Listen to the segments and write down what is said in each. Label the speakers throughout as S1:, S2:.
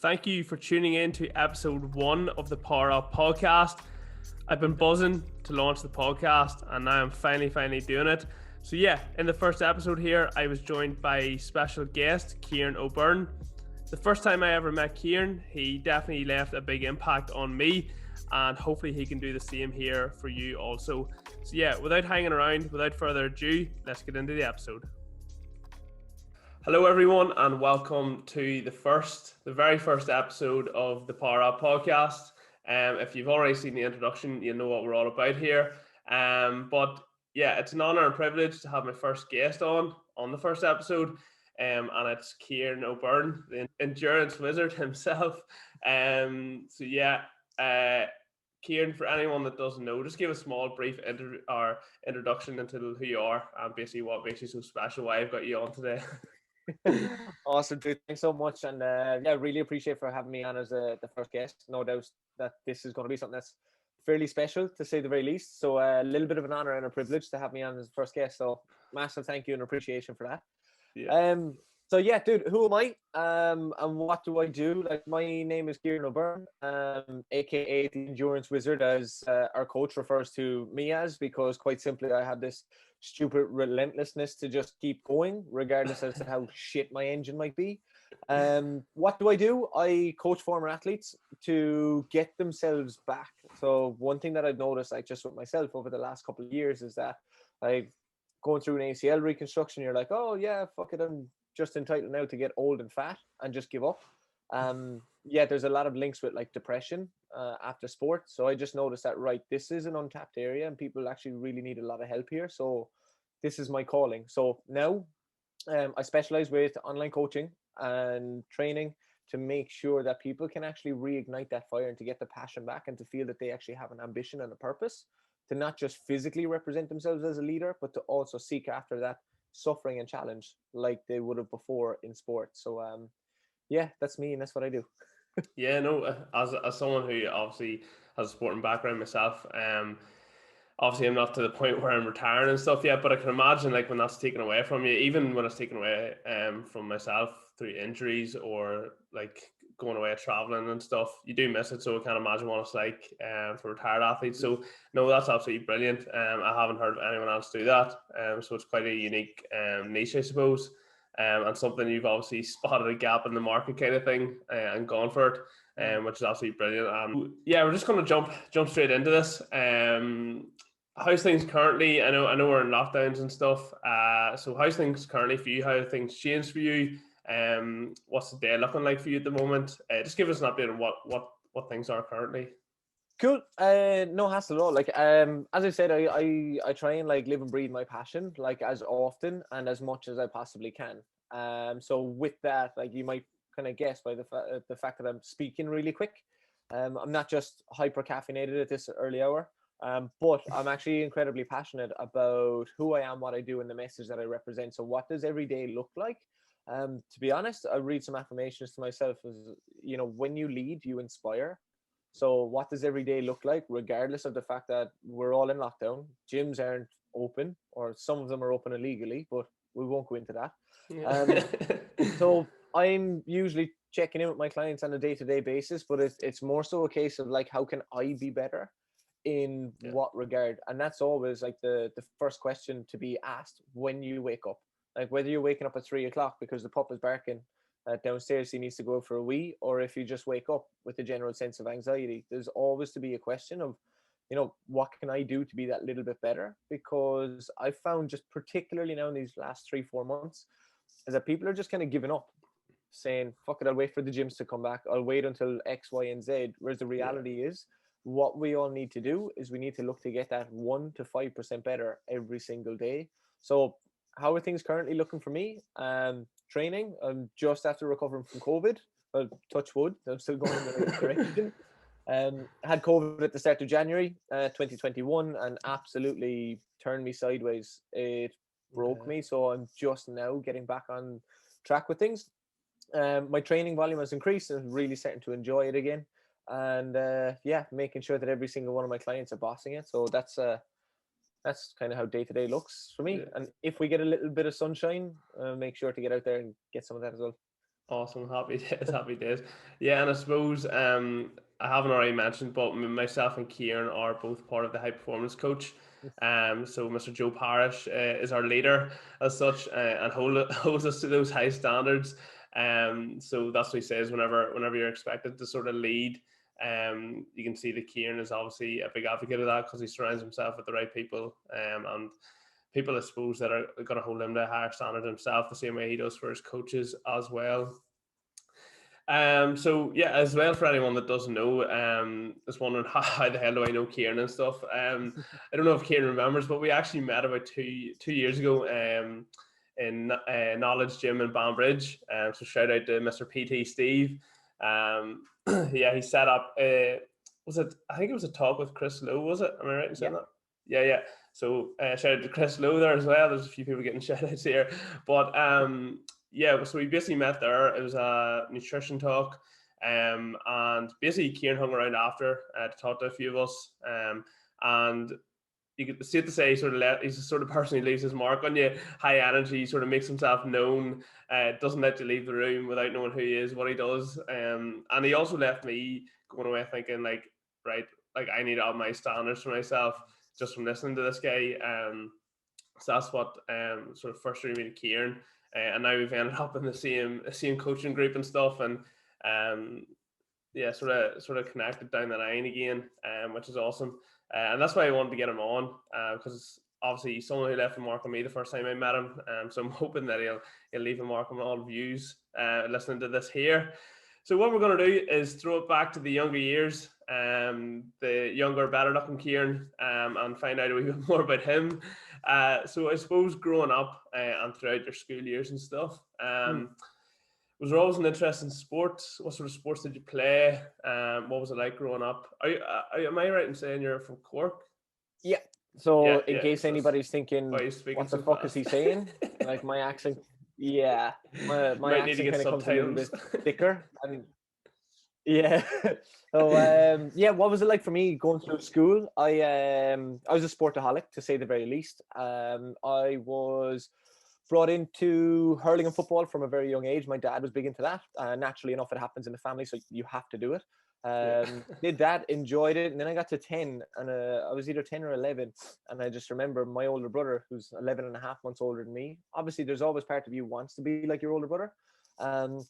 S1: Thank you for tuning in to episode 1 of the Power Up podcast. I've been buzzing to launch the podcast and now I'm finally doing it. So yeah, in the first episode here, I was joined by special guest Kieran O'Byrne. The first time I ever met Kieran, he definitely left a big impact on me, and hopefully he can do the same here for you also. So yeah, without hanging around, without further ado, let's get into the episode. Hello everyone, and welcome to the very first episode of the Power Up podcast. If you've already seen the introduction, you know what we're all about here. But yeah, it's an honor and privilege to have my first guest on the first episode. And it's Kieran O'Byrne, the endurance wizard himself. So yeah, Kieran, for anyone that doesn't know, just give a small brief introduction into who you are and basically what makes you so special, why I've got you on today.
S2: Awesome, dude. Thanks so much. And yeah, really appreciate for having me on as the first guest. No doubt that this is going to be something that's fairly special, to say the very least. So a little bit of an honor and a privilege to have me on as the first guest. So massive thank you and appreciation for that.
S1: Yeah.
S2: So yeah, dude, who am I? And what do I do? Like, my name is Kieran O'Byrne, aka the Endurance Wizard, as our coach refers to me as, because quite simply I have this stupid relentlessness to just keep going, regardless as to how shit my engine might be. What do? I coach former athletes to get themselves back. So one thing that I've noticed, like just with myself over the last couple of years, is that I've going through an ACL reconstruction. You're like, oh yeah, fuck it, I'm just entitled now to get old and fat and just give up. Yeah, there's a lot of links with like depression after sport. So I just noticed that, right, this is an untapped area and people actually really need a lot of help here. So this is my calling. So now I specialize with online coaching and training to make sure that people can actually reignite that fire and to get the passion back and to feel that they actually have an ambition and a purpose, to not just physically represent themselves as a leader, but to also seek after that suffering and challenge like they would have before in sport. So yeah, that's me and that's what I do.
S1: Yeah, no, as someone who obviously has a sporting background myself, obviously I'm not to the point where I'm retiring and stuff yet, but I can imagine like when that's taken away from you, even when it's taken away from myself through injuries or like going away traveling and stuff, you do miss it. So I can't imagine what it's like for retired athletes. So no, that's absolutely brilliant. I haven't heard of anyone else do that. So it's quite a unique niche, I suppose. And something you've obviously spotted a gap in the market kind of thing and gone for it, which is absolutely brilliant. Yeah, we're just going to jump straight into this. How's things currently? I know we're in lockdowns and stuff. So how's things currently for you? How have things changed for you? What's the day looking like for you at the moment? Just give us an update on what things are currently.
S2: Cool. No hassle at all. Like as I said, I try and like live and breathe my passion like as often and as much as I possibly can. So with that, like you might kind of guess by the fact that I'm speaking really quick. I'm not just hyper caffeinated at this early hour. But I'm actually incredibly passionate about who I am, what I do, and the message that I represent. So what does every day look like? To be honest, I read some affirmations to myself as, you know, when you lead, you inspire. So what does every day look like, regardless of the fact that we're all in lockdown? Gyms aren't open, or some of them are open illegally, but we won't go into that. So I'm usually checking in with my clients on a day-to-day basis, but it's more so a case of like, how can I be better in what regard? And that's always like the first question to be asked when you wake up. Like whether you're waking up at 3 o'clock because the pup is barking downstairs, he needs to go for a wee, or if you just wake up with a general sense of anxiety, there's always to be a question of, you know, what can I do to be that little bit better? Because I found, just particularly now in these last 3-4 months, is that people are just kind of giving up, saying, fuck it, I'll wait for the gyms to come back, I'll wait until X, Y, and Z. Whereas the reality is, what we all need to do is we need to look to get that 1 to 5% better every single day. So how are things currently looking for me? Training, I'm just after recovering from COVID. Well, touch wood, I'm still going in the right direction. Had COVID at the start of January 2021 and absolutely turned me sideways. It broke me, so I'm just now getting back on track with things. My training volume has increased and really starting to enjoy it again. And yeah, making sure that every single one of my clients are bossing it. So that's kind of how day to day looks for me. And if we get a little bit of sunshine, make sure to get out there and get some of that as well.
S1: Awesome, happy days, happy days. Yeah, and I suppose I haven't already mentioned, but myself and Kieran are both part of the high performance coach. So Mr. Joe Parrish is our leader as such, and holds us to those high standards. So that's what he says whenever you're expected to sort of lead. You can see that Kieran is obviously a big advocate of that because he surrounds himself with the right people. And people, I suppose, that are going to hold him to a higher standard himself, the same way he does for his coaches as well. So yeah, as well for anyone that doesn't know, is wondering how the hell do I know Kieran and stuff. I don't know if Kieran remembers, but we actually met about two years ago. In Knowledge Gym in Banbridge. So shout out to Mr. PT Steve. Yeah, he set up. Was it? I think it was a talk with Chris Lowe. Was it? Am I right in saying
S2: Yeah.
S1: that? Yeah, yeah. So shout out to Chris Lowe there as well. There's a few people getting shout outs here, but yeah. So we basically met there. It was a nutrition talk, and basically Kieran hung around after to talk to a few of us, and you could see to say he's the sort of person who leaves his mark on you. High energy, sort of makes himself known. Doesn't let you leave the room without knowing who he is, what he does. And he also left me going away thinking like, right, like I need to up my standards for myself just from listening to this guy. So that's what sort of first drew me to Kieran, and now we've ended up in the same coaching group and stuff, and um, yeah, sort of connected down the line again, which is awesome. And that's why I wanted to get him on, because obviously he's someone who left a mark on me the first time I met him. So I'm hoping that he'll leave a mark on all views listening to this here. So what we're going to do is throw it back to the younger years, the younger, better looking Kieran, and find out a wee bit more about him. So I suppose growing up and throughout your school years and stuff,
S2: Mm.
S1: was there always an interest in sports? What sort of sports did you play? What was it like growing up? Am I right in saying you're from Cork?
S2: Yeah.
S1: Yeah,
S2: So in
S1: yeah.
S2: case
S1: So
S2: anybody's
S1: why
S2: thinking,
S1: are you speaking
S2: what the
S1: so
S2: fuck is
S1: fast?
S2: he saying? Like my accent, yeah, my
S1: Might need to
S2: accent
S1: get
S2: kind of comes a little
S1: subtitles.
S2: bit thicker, and yeah. So yeah, what was it like for me going through school? I was a sportaholic to say the very least. I was brought into hurling and football from a very young age. My dad was big into that. Naturally enough, it happens in the family, so you have to do it.
S1: Yeah.
S2: Did that, enjoyed it, and then I got to 10, and I was either 10 or 11, and I just remember my older brother, who's 11 and a half months older than me. Obviously, there's always part of you wants to be like your older brother. Um,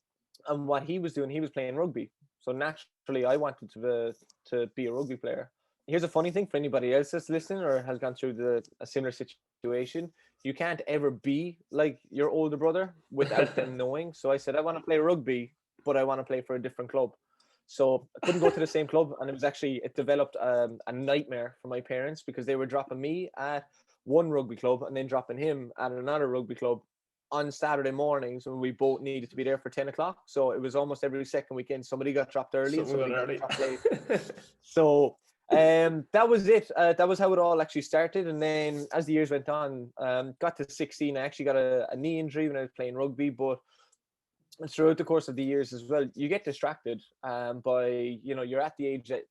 S2: and what he was doing, he was playing rugby. So naturally, I wanted to be a rugby player. Here's a funny thing for anybody else that's listening or has gone through a similar situation. You can't ever be like your older brother without them knowing. So I said, I want to play rugby, but I want to play for a different club. So I couldn't go to the same club. And it developed a nightmare for my parents because they were dropping me at one rugby club and then dropping him at another rugby club on Saturday mornings when we both needed to be there for 10 o'clock. So it was almost every second weekend. Somebody got dropped early and
S1: Something
S2: somebody
S1: went
S2: got
S1: early.
S2: dropped late. So that was it. That was how it all actually started. And then as the years went on, got to 16, I actually got a knee injury when I was playing rugby. But throughout the course of the years as well, you get distracted by, you're at the age that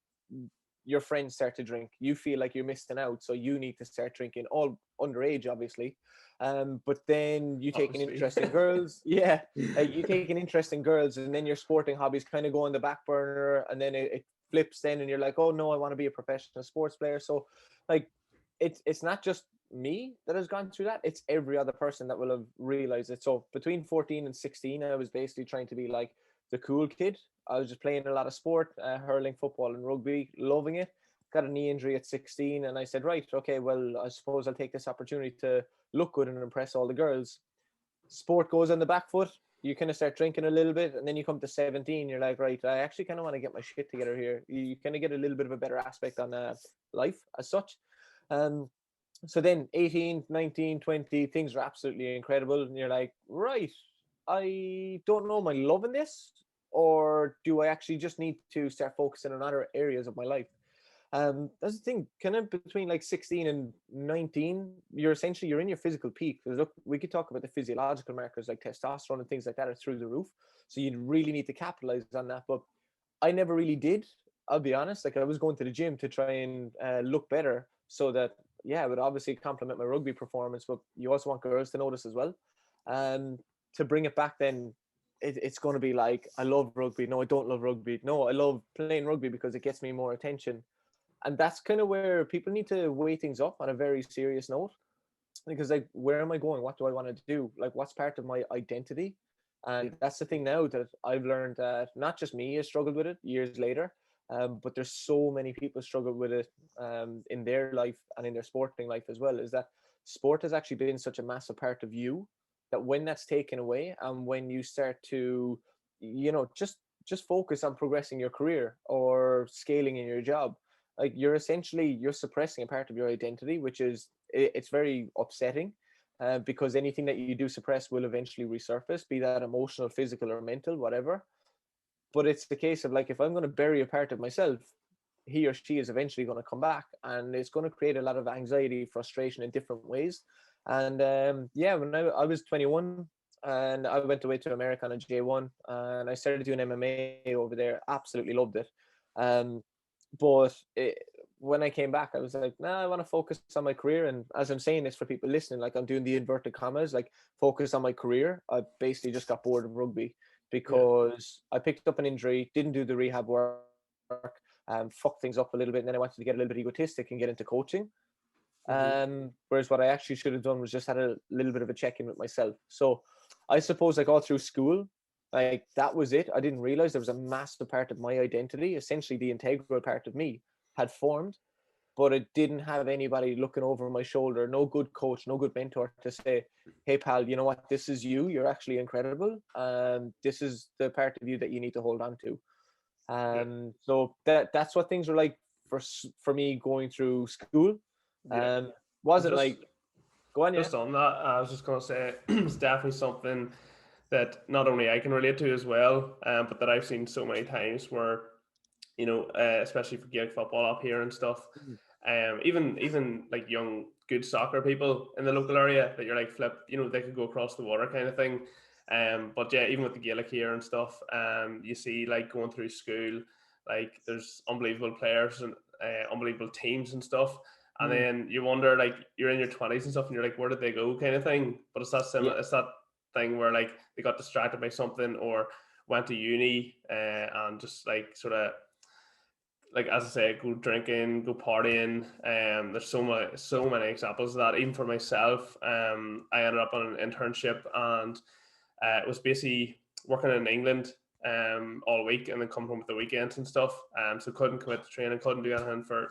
S2: your friends start to drink. You feel like you're missing out. So you need to start drinking, all underage, obviously. But then you take an
S1: Obviously.
S2: interest in girls. Yeah. You take an interest in girls, and then your sporting hobbies kind of go on the back burner, and then it flips then, and you're like, oh no, I want to be a professional sports player. So like it's not just me that has gone through that, it's every other person that will have realized it. So between 14 and 16, I was basically trying to be like the cool kid. I was just playing a lot of sport, hurling, football, and rugby, loving it. Got a knee injury at 16, and I said, right, okay, well, I suppose I'll take this opportunity to look good and impress all the girls. Sport goes on the back foot. You kind of start drinking a little bit, and then you come to 17. You're like, right, I actually kind of want to get my shit together here. You kind of get a little bit of a better aspect on life as such. So then 18, 19, 20, things are absolutely incredible. And you're like, right, I don't know, am I loving this? Or do I actually just need to start focusing on other areas of my life? That's the thing, kind of between like 16 and 19, you're in your physical peak. Because look, we could talk about the physiological markers like testosterone and things like that are through the roof. So you really need to capitalize on that. But I never really did. I'll be honest. Like I was going to the gym to try and look better, so that it would obviously complement my rugby performance. But you also want girls to notice as well. To bring it back then, it's going to be like, I love rugby. No, I don't love rugby. No, I love playing rugby because it gets me more attention. And that's kind of where people need to weigh things up on a very serious note. Because like, where am I going? What do I want to do? Like, what's part of my identity? And that's the thing now that I've learned that not just me has struggled with it years later, but there's so many people struggle with it in their life and in their sporting life as well, is that sport has actually been such a massive part of you that when that's taken away and when you start to, just focus on progressing your career or scaling in your job, like you're suppressing a part of your identity, which is, it's very upsetting, because anything that you do suppress will eventually resurface, be that emotional, physical, or mental, whatever. But it's the case of like, if I'm going to bury a part of myself, he or she is eventually going to come back, and it's going to create a lot of anxiety, frustration in different ways. And yeah, when I was 21 and I went away to America on a J1 and I started doing MMA over there, absolutely loved it. Um, but when I came back, I was like, nah, I want to focus on my career. And as I'm saying this for people listening, like I'm doing the inverted commas, like focus on my career. I basically just got bored of rugby because I picked up an injury, didn't do the rehab work, fucked things up a little bit. And then I wanted to get a little bit egotistic and get into coaching. Whereas what I actually should have done was just had a little bit of a check-in with myself. So I suppose like all through school, like that was it. I didn't realize there was a massive part of my identity, essentially the integral part of me, had formed, but it didn't have anybody looking over my shoulder, no good coach, no good mentor to say, hey pal, you know what, this is you, you're actually incredible. This is the part of you that you need to hold on to. So that's what things were like for me going through school. Wasn't
S1: Just
S2: like, go on, yeah.
S1: just on that, I was just gonna say it's definitely something that not only I can relate to as well, but that I've seen so many times where, especially for Gaelic football up here and stuff, even like young good soccer people in the local area that you're like flip, they could go across the water kind of thing. But yeah, even with the Gaelic here and stuff, you see like going through school, like there's unbelievable players and unbelievable teams and stuff. And then you wonder, like, you're in your 20s and stuff, and you're like, where did they go, kind of thing. But it's that similar. It's that thing where like they got distracted by something or went to uni and just like sort of like, as I say, go drinking, go partying. There's so many examples of that. Even for myself, I ended up on an internship and it was basically working in England all week and then come home at the weekends and stuff. So couldn't commit to training, couldn't do anything for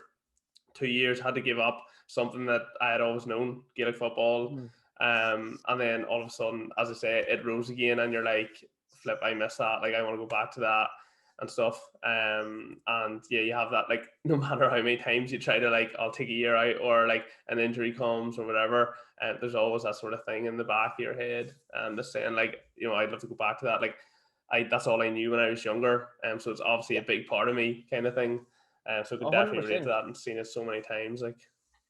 S1: 2 years, had to give up something that I had always known, Gaelic football. And then all of a sudden, as I say, it rose again and you're like, flip, I miss that. Like, I want to go back to that and stuff. And yeah, you have that, like, no matter how many times you try to, like, I'll take a year out or like an injury comes or whatever, and there's always that sort of thing in the back of your head and just saying like, I'd love to go back to that. Like, that's all I knew when I was younger. So it's obviously a big part of me, kind of thing. So I could definitely relate to that and seen it so many times. Like,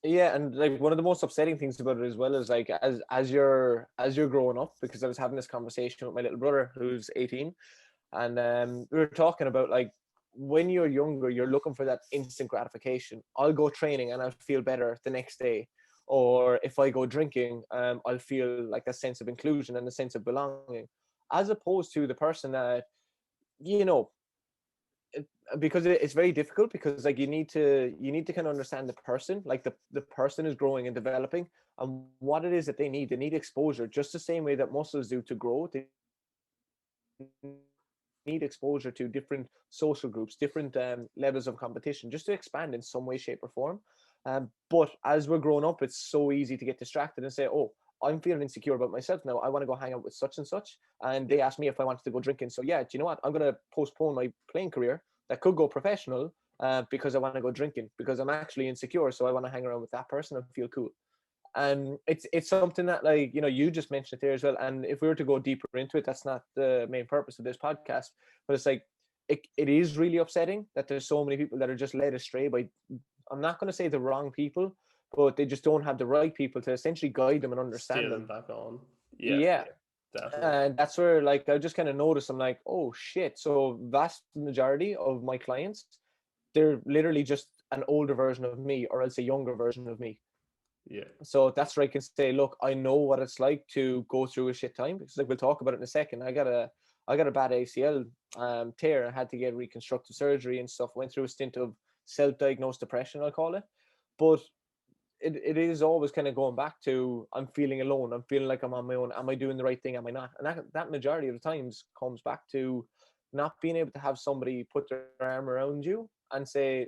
S2: yeah, and like one of the most upsetting things about it as well is like as you're growing up, because I was having this conversation with my little brother who's 18, and we were talking about like, when you're younger, you're looking for that instant gratification. I'll go training and I'll feel better the next day, or if I go drinking, I'll feel like a sense of inclusion and a sense of belonging, as opposed to the person that, you know, because it's very difficult, because like you need to kind of understand the person, like the person is growing and developing, and what it is that they need exposure, just the same way that muscles do to grow. They need exposure to different social groups, different levels of competition, just to expand in some way, shape, or form. But as we're growing up, it's so easy to get distracted and say, oh, I'm feeling insecure about myself now, I want to go hang out with such and such, and they asked me if I wanted to go drinking, so yeah, do you know what, I'm going to postpone my playing career that could go professional, because I want to go drinking, because I'm actually insecure, so I want to hang around with that person and feel cool. And it's something that, like, you just mentioned it there as well, and if we were to go deeper into it, that's not the main purpose of this podcast, but it's like, it is really upsetting that there's so many people that are just led astray by, I'm not going to say the wrong people, but they just don't have the right people to essentially guide them and understand
S1: steer them
S2: them.
S1: back on.
S2: Yeah.
S1: Definitely.
S2: And that's where, like, I just kind of noticed, I'm like, oh shit, so vast majority of my clients, they're literally just an older version of me, or else a younger version of me.
S1: Yeah.
S2: So that's where I can say, look, I know what it's like to go through a shit time, because like we'll talk about it in a second. I I got a bad ACL tear. I had to get reconstructive surgery and stuff. Went through a stint of self-diagnosed depression, I'll call it. But it is always kind of going back to, I'm feeling alone. I'm feeling like I'm on my own. Am I doing the right thing? Am I not? And that majority of the times comes back to not being able to have somebody put their arm around you and say,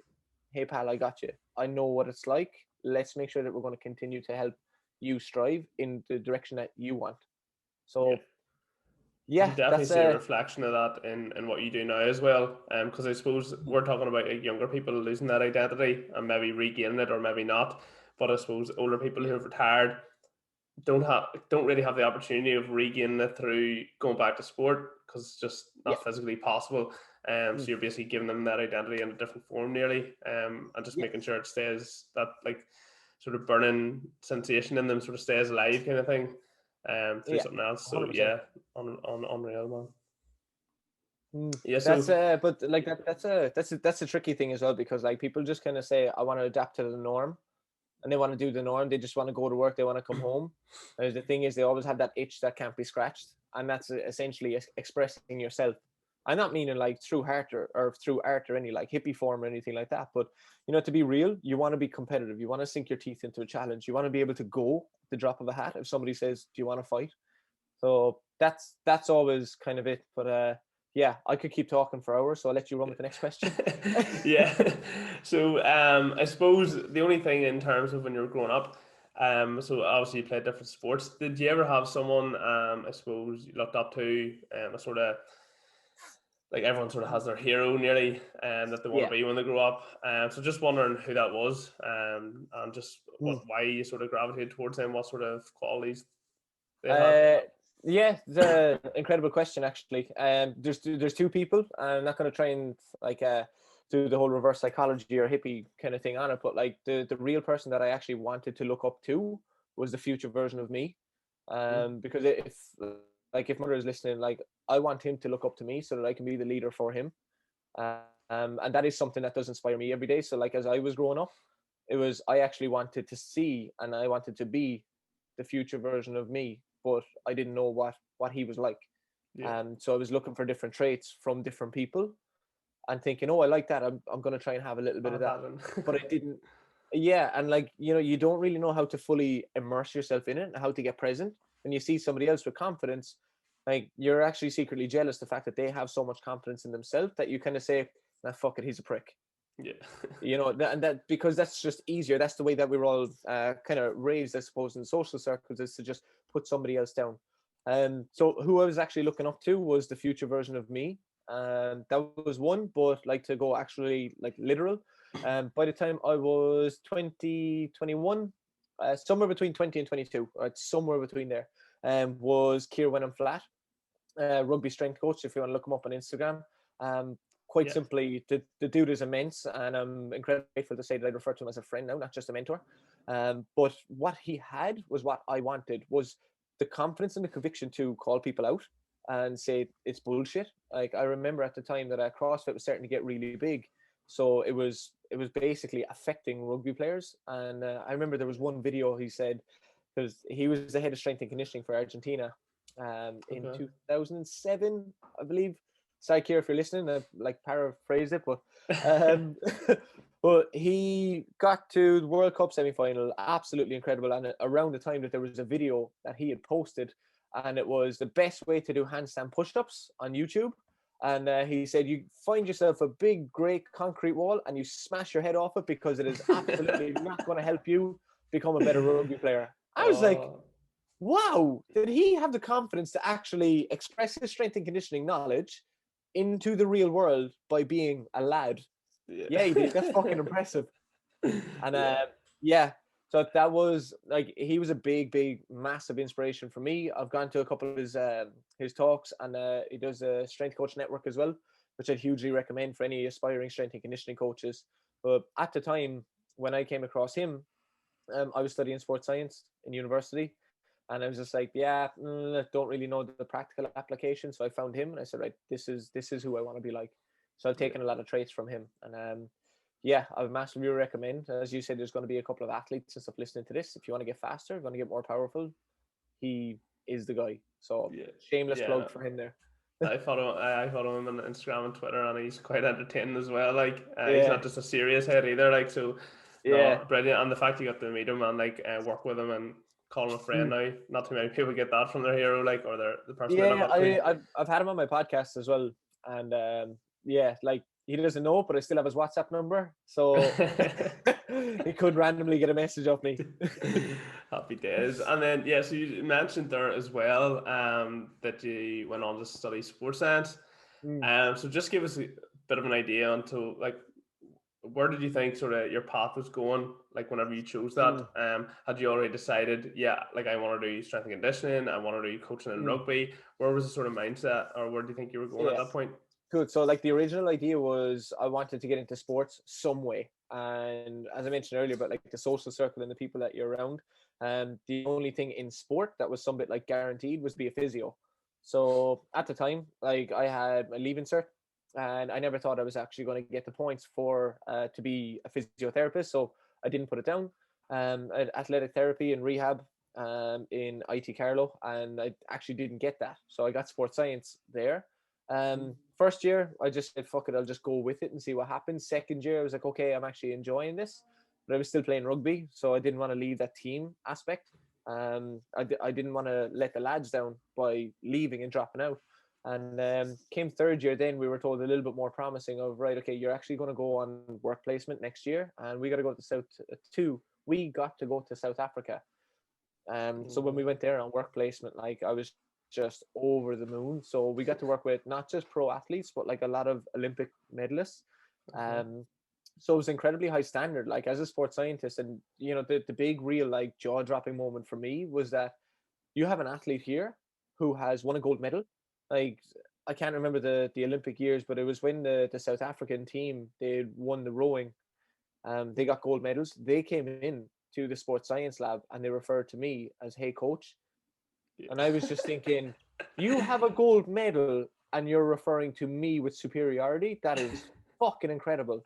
S2: hey, pal, I got you. I know what it's like. Let's make sure that we're going to continue to help you strive in the direction that you want. So,
S1: You
S2: yeah,
S1: can definitely
S2: that's
S1: see a reflection of that in what you do now as well. Because I suppose we're talking about like, younger people losing that identity and maybe regaining it or maybe not. But I suppose older people who have retired don't really have the opportunity of regaining it through going back to sport because it's just
S2: yeah.
S1: not physically possible. So you're basically giving them that identity in a different form nearly, and just making sure it stays, that like sort of burning sensation in them sort of stays alive kind of thing, through something else. So
S2: 100%.
S1: yeah, on unreal, man. Yeah,
S2: That's
S1: so
S2: but like that's a tricky thing as well, because like people just kind of say, I want to adapt to the norm, and they want to do the norm. They just want to go to work. They want to come home. And the thing is, they always have that itch that can't be scratched, and that's essentially expressing yourself. I'm not meaning like through heart or through art or any like hippie form or anything like that, but to be real, you want to be competitive. You want to sink your teeth into a challenge. You want to be able to go at the drop of a hat if somebody says, "Do you want to fight?" So that's always kind of it. But yeah, I could keep talking for hours, so I'll let you run with the next question.
S1: yeah. So I suppose the only thing in terms of when you were growing up, so obviously you played different sports. Did you ever have someone, I suppose, you looked up to, a sort of like everyone sort of has their hero nearly, that they want
S2: Yeah.
S1: to be when they grow up. So just wondering who that was, and just why you sort of gravitated towards them, what sort of qualities they had.
S2: Yeah, it's an incredible question actually. There's two people. I'm not going to try and like do the whole reverse psychology or hippie kind of thing on it, but like the real person that I actually wanted to look up to was the future version of me. Because if mother is listening, like I want him to look up to me so that I can be the leader for him. And that is something that does inspire me every day. So like as I was growing up, I actually wanted to see and I wanted to be the future version of me, but I didn't know what he was like.
S1: Yeah.
S2: So I was looking for different traits from different people and thinking, oh, I like that. I'm going to try and have a little bit of that. But I didn't. Yeah. And like, you don't really know how to fully immerse yourself in it and how to get present. When you see somebody else with confidence, like you're actually secretly jealous the fact that they have so much confidence in themselves that you kind of say, nah, fuck it, he's a prick.
S1: Yeah.
S2: And that because that's just easier. That's the way that we're all kind of raised, I suppose, in social circles, is to just put somebody else down. So who I was actually looking up to was the future version of me. That was one, but like to go actually like literal. By the time I was 21, somewhere between 20 and 22, or somewhere between there, was Kieran O'Byrne, rugby strength coach. If you want to look him up on Instagram. Quite simply, the dude is immense, and I'm incredibly grateful to say that I refer to him as a friend now, not just a mentor. But what he had was what I wanted, was the confidence and the conviction to call people out and say it's bullshit. Like I remember at the time that CrossFit was starting to get really big, so it was basically affecting rugby players. And I remember there was one video he said, because he was the head of strength and conditioning for Argentina in 2007, I believe. Sorry, Kira, if you're listening, I like paraphrase it, but but he got to the World Cup semi-final, absolutely incredible. And around the time that there was a video that he had posted, and it was the best way to do handstand push-ups on YouTube. And he said, you find yourself a big, great concrete wall and you smash your head off it, because it is absolutely not going to help you become a better rugby player. I was like, wow, did he have the confidence to actually express his strength and conditioning knowledge into the real world by being a lad? Yeah, he did. That's fucking impressive. And yeah, so that was like, he was a big, massive inspiration for me. I've gone to a couple of his talks, and he does a strength coach network as well, which I'd hugely recommend for any aspiring strength and conditioning coaches. But at the time when I came across him, I was studying sports science in university. And I was just like, yeah, don't really know the practical application. So I found him and I said, right, this is who I want to be like. So I've taken a lot of traits from him. And yeah, I would massively recommend. As you said, there's going to be a couple of athletes and stuff listening to this. If you want to get faster, you want to get more powerful, he is the guy. So shameless plug for him there.
S1: I follow him on Instagram and Twitter, and he's quite entertaining as well. Like, he's
S2: Yeah,
S1: not just a serious head either. Like, so
S2: yeah.
S1: no, brilliant. And the fact you got to meet him and like work with him and call him a friend
S2: Mm.
S1: now, not too many people get that from their hero, like, or the person they look
S2: Yeah,
S1: up to.
S2: I've had him on my podcast as well, and yeah, like he doesn't know, but I still have his WhatsApp number, so he could randomly get a message off me.
S1: Happy days. And then yeah, so you mentioned there as well that you went on to study sports science.
S2: Mm,
S1: So just give us a bit of an idea onto like where did you think sort of your path was going? Like whenever you chose that,
S2: mm,
S1: had you already decided, yeah, like I want to do strength and conditioning, I want to do coaching in
S2: mm.
S1: rugby? Where was the sort of mindset, or where do you think you were going at
S2: Yeah.
S1: that point?
S2: Good. So like the original idea was I wanted to get into sports some way. And as I mentioned earlier, about like the social circle and the people that you're around. The only thing in sport that was some bit like guaranteed was to be a physio. So at the time, like I had my leaving cert and I never thought I was actually going to get the points for to be a physiotherapist. So I didn't put it down. I had athletic therapy and rehab in IT Carlow, and I actually didn't get that. So I got sports science there. First year, I just said, fuck it, I'll just go with it and see what happens. Second year, I was like, okay, I'm actually enjoying this, but I was still playing rugby, so I didn't want to leave that team aspect. I didn't want to let the lads down by leaving and dropping out. And came third year, then we were told a little bit more promising of, right, okay, you're actually going to go on work placement next year, and we got to go to South two. We got to go to South Africa. So when we went there on work placement, like I was just over the moon. So we got to work with not just pro athletes, but like a lot of Olympic medalists. Um, so it was incredibly high standard. Like as a sports scientist, and you know, the big real like jaw dropping moment for me was that you have an athlete here who has won a gold medal. Like I can't remember the Olympic years, but it was when the South African team they won the rowing. They got gold medals. They came in to the sports science lab and they referred to me as hey coach. And I was just thinking, you have a gold medal and you're referring to me with superiority. That is fucking incredible.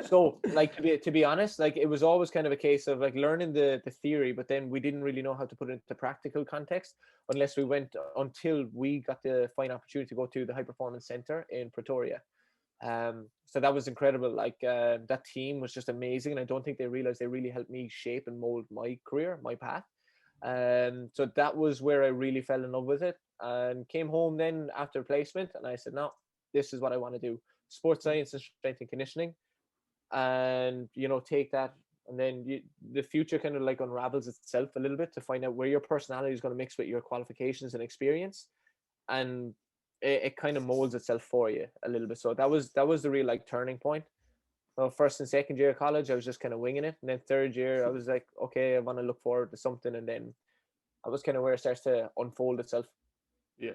S2: So, like to be honest, like it was always kind of a case of like learning the theory, but then we didn't really know how to put it into practical context unless we went until we got the fine opportunity to go to the High Performance Center in Pretoria. So that was incredible. Like that team was just amazing, and I don't think they realized they really helped me shape and mold my career, my path. So that was where I really fell in love with it, and came home then after placement, and I said, no, this is what I want to do: sports science and strength and conditioning, and you know, take that. And then the future kind of like unravels itself a little bit to find out where your personality is going to mix with your qualifications and experience, and it kind of molds itself for you a little bit. So that was the real like turning point. So first and second year of college, I was just kind of winging it, and then third year, I was like, okay, I want to look forward to something, and then I was kind of where it starts to unfold itself.
S1: Yeah.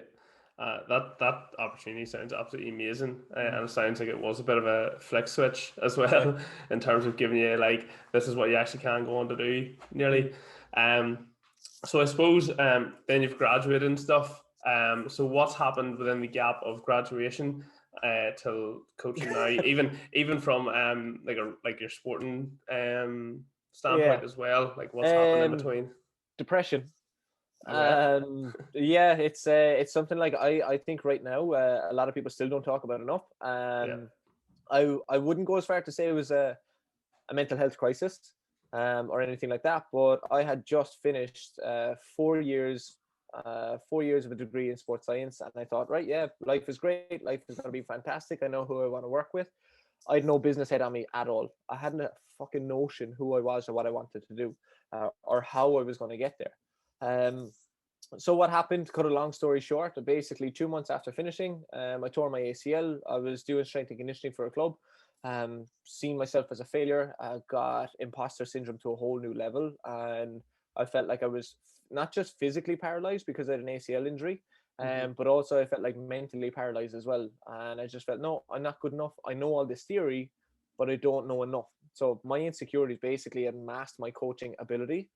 S1: That opportunity sounds absolutely amazing,
S2: Mm.
S1: and it sounds like it was a bit of a flick switch as well in terms of giving you like this is what you actually can go on to do
S2: Mm.
S1: nearly. So I suppose then you've graduated and stuff. So what's happened within the gap of graduation till coaching now, even from like your sporting
S2: Yeah.
S1: standpoint as well, like what's happened in
S2: Um,
S1: between?
S2: Depression.
S1: Okay.
S2: Yeah, it's something like I think right now a lot of people still don't talk about enough.
S1: Yeah.
S2: I wouldn't go as far to say it was a mental health crisis or anything like that, but I had just finished 4 years. 4 years of a degree in sports science, and I thought, right, yeah, life is great, life is going to be fantastic. I know who I want to work with. I had no business head on me at all. I hadn't a fucking notion who I was or what I wanted to do, or how I was going to get there. So what happened? Cut a long story short, basically 2 months after finishing, I tore my ACL. I was doing strength and conditioning for a club, seeing myself as a failure. I got imposter syndrome to a whole new level, and I felt like I was not just physically paralyzed because I had an ACL injury,
S1: Mm-hmm.
S2: but also I felt like mentally paralyzed as well. And I just felt, no, I'm not good enough. I know all this theory, but I don't know enough. So my insecurities basically had masked my coaching ability,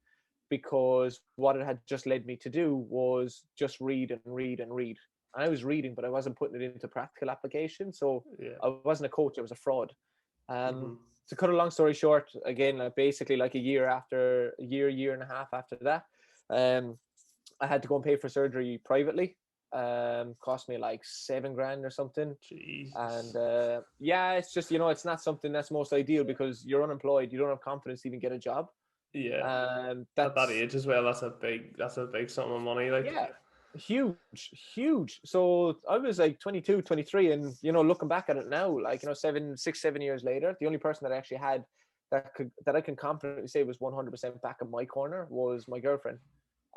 S2: because what it had just led me to do was just read and read and read. And I was reading, but I wasn't putting it into practical application. So
S1: Yeah.
S2: I wasn't a coach, I was a fraud.
S1: Mm-hmm.
S2: To cut a long story short, again, like basically like a year and a half after that, I had to go and pay for surgery privately. Cost me like 7 grand or something.
S1: Jesus.
S2: And yeah, it's just, it's not something that's most ideal because you're unemployed, you don't have confidence to even get a job.
S1: Yeah. At that
S2: That's
S1: age as well, that's a big sum of money. Like,
S2: Yeah, huge. So I was like 22, 23, and looking back at it now, like 7 years later, the only person that I actually had that I can confidently say was 100% back in my corner was my girlfriend.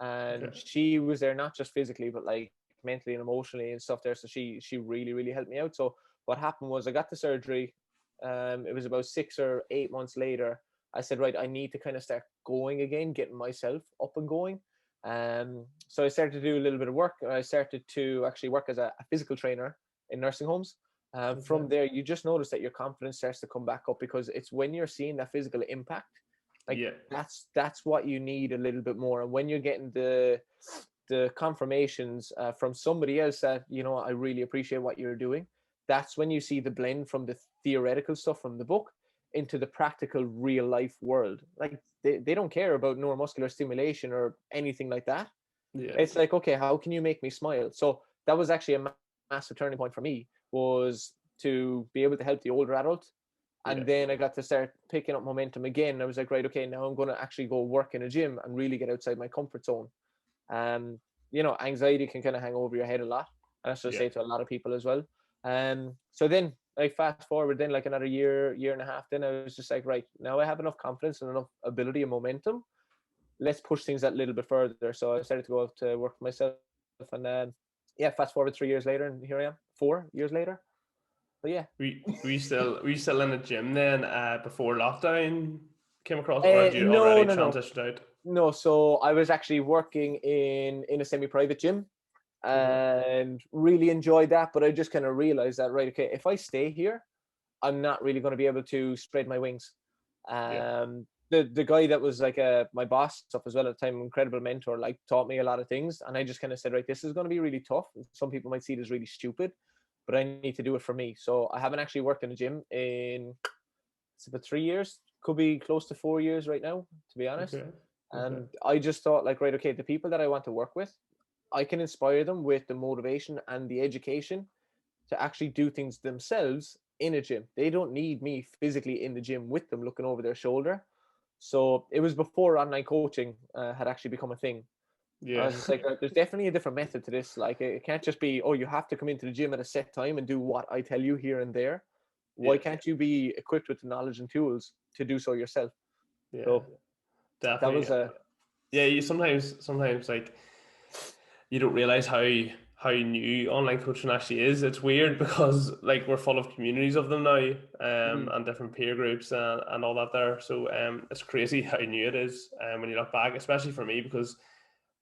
S1: okay.
S2: And she was there not just physically but like mentally and emotionally and stuff there, so she really helped me out. So what happened was I got the surgery. It was about 6 or 8 months later. I said, right, I need to kind of start going again, getting myself up and going. So I started to do a little bit of work. I started to actually work as a physical trainer in nursing homes.
S1: Okay.
S2: From there, you just notice that your confidence starts to come back up because it's when you're seeing that physical impact, like
S1: Yeah.
S2: that's what you need a little bit more. And when you're getting the confirmations from somebody else that I really appreciate what you're doing, that's when you see the blend from the theoretical stuff from the book into the practical real life world. Like they don't care about neuromuscular stimulation or anything like that.
S1: Yeah.
S2: It's like, okay, how can you make me smile? So that was actually a massive turning point for me, was to be able to help the older adult.
S1: Yeah.
S2: And then I got to start picking up momentum again. I was like, right, okay, now I'm going to actually go work in a gym and really get outside my comfort zone. um Anxiety can kind of hang over your head a lot, and that's what I
S1: Yeah.
S2: say to a lot of people as well. So then, like, fast forward then like another year and a half, then I was just like, right, now I have enough confidence and enough ability and momentum, let's push things that little bit further. So I started to go out to work for myself. And then yeah, fast forward 3 years later and here I am 4 years later. But yeah.
S1: We still in the gym then before lockdown came across, or had you
S2: No,
S1: already
S2: no, no,
S1: transitioned out?
S2: no. So I was actually working in a semi-private gym
S1: Okay.
S2: and really enjoyed that. But I just kind of realized that, right, okay, if I stay here, I'm not really going to be able to spread my wings.
S1: Yeah.
S2: The guy that was like my boss stuff as well at the time, incredible mentor, like taught me a lot of things, and I just kind of said, right, this is going to be really tough. Some people might see it as really stupid, but I need to do it for me. So I haven't actually worked in a gym in, it's about 3 years, could be close to 4 years right now, to be honest.
S1: Okay. Okay.
S2: And I just thought, like, right, okay, the people that I want to work with, I can inspire them with the motivation and the education to actually do things themselves in a gym. They don't need me physically in the gym with them looking over their shoulder. So it was before online coaching had actually become a thing. I
S1: Yeah.
S2: was just like, right, there's definitely a different method to this. Like, it can't just be, oh, you have to come into the gym at a set time and do what I tell you here and there. Why
S1: Yeah.
S2: can't you be equipped with the knowledge and tools to do so yourself?
S1: Yeah.
S2: So that
S1: Definitely.
S2: was a
S1: Yeah. You sometimes like you don't realize how new online coaching actually is. It's weird because like we're full of communities of them now,
S2: mhm,
S1: and different peer groups and all that there. So it's crazy how new it is. When you look back, especially for me, because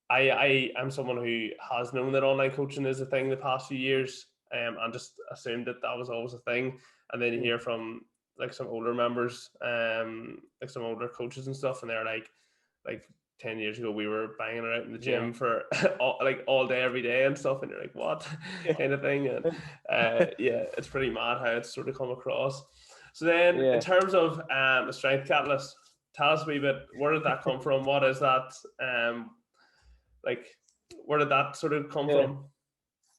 S1: I am someone who has known that online coaching is a thing the past few years, and just assumed that that was always a thing. And then you
S2: mhm,
S1: hear from like some older members, like some older coaches and stuff, and they're like 10 years ago we were banging it out in the
S2: yeah.
S1: gym for all day every day and stuff, and you're like, what kind of thing. And yeah, it's pretty mad how it's sort of come across. So then in
S2: Yeah.
S1: terms of a strength catalyst, tell us a wee bit, where did that come from? What is that, like, where did that sort of come
S2: Yeah.
S1: from?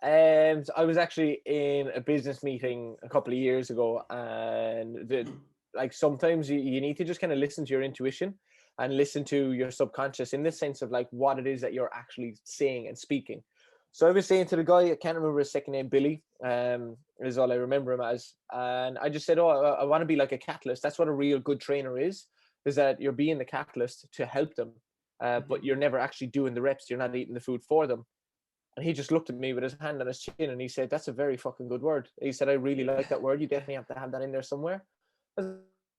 S2: And I was actually in a business meeting a couple of years ago, and like sometimes you need to just kind of listen to your intuition and listen to your subconscious in the sense of like what it is that you're actually saying and speaking. So I was saying to the guy, I can't remember his second name, Billy, is all I remember him as, and I just said, oh, I want to be like a catalyst. That's what a real good trainer is that you're being the catalyst to help them, but you're never actually doing the reps. You're not eating the food for them. And he just looked at me with his hand on his chin and he said, that's a very fucking good word. He said, I really like that word. You definitely have to have that in there somewhere. I was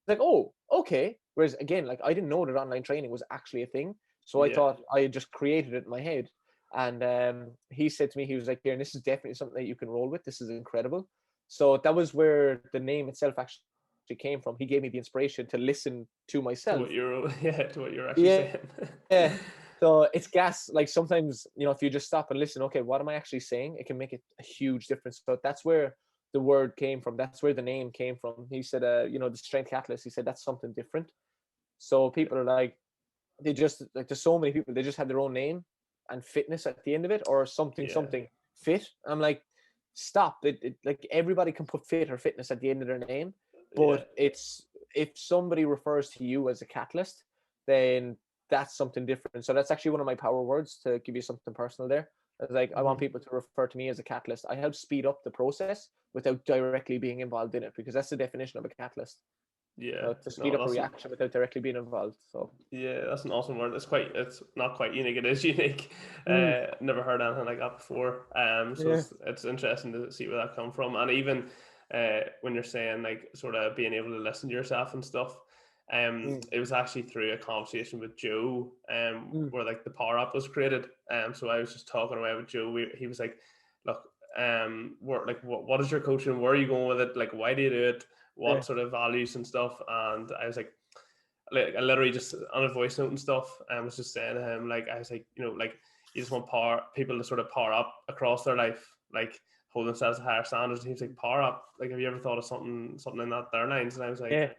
S2: like, oh, okay. Whereas again, like I didn't know that online training was actually a thing. So I
S1: Yeah.
S2: thought I had just created it in my head. And he said to me, he was like, Kieran, this is definitely something that you can roll with. This is incredible. So that was where the name itself actually came from. He gave me the inspiration to listen to
S1: To
S2: myself.
S1: what you're yeah, to what you're actually
S2: Yeah.
S1: saying.
S2: Yeah. So it's gas. Like sometimes, if you just stop and listen, okay, what am I actually saying? It can make a huge difference. So that's where the word came from. That's where the name came from. He said, the strength catalyst, he said, that's something different. So people are like, they just like, there's so many people, they just have their own name and fitness at the end of it, or something,
S1: Yeah.
S2: something fit. I'm like, stop it. Like everybody can put fit or fitness at the end of their name,
S1: Yeah.
S2: but it's if somebody refers to you as a catalyst, then that's something different. So that's actually one of my power words, to give you something personal there. It's like, I want people to refer to me as a catalyst. I help speed up the process without directly being involved in it, because that's the definition of a catalyst.
S1: Yeah.
S2: To speed up a
S1: That's
S2: reaction without directly being involved. So
S1: yeah, that's an awesome word. It's not quite unique. It is unique.
S2: Mm.
S1: Never heard anything like that before. So
S2: Yeah.
S1: it's interesting to see where that come from. And even when you're saying like sort of being able to listen to yourself and stuff,
S2: Mm.
S1: it was actually through a conversation with Joe,
S2: Mm.
S1: where like the power up was created. So I was just talking away with Joe. He was like, look, what is your coaching? Where are you going with it? Like, why do you do it? What
S2: Yeah.
S1: sort of values and stuff? And I was like I literally just on a voice note and stuff, I was just saying to him, like, I was like, like, you just want people to sort of power up across their life, like hold themselves to higher standards. And he was like, power up, like, have you ever thought of something in that their lines? And I was like,
S2: Yeah.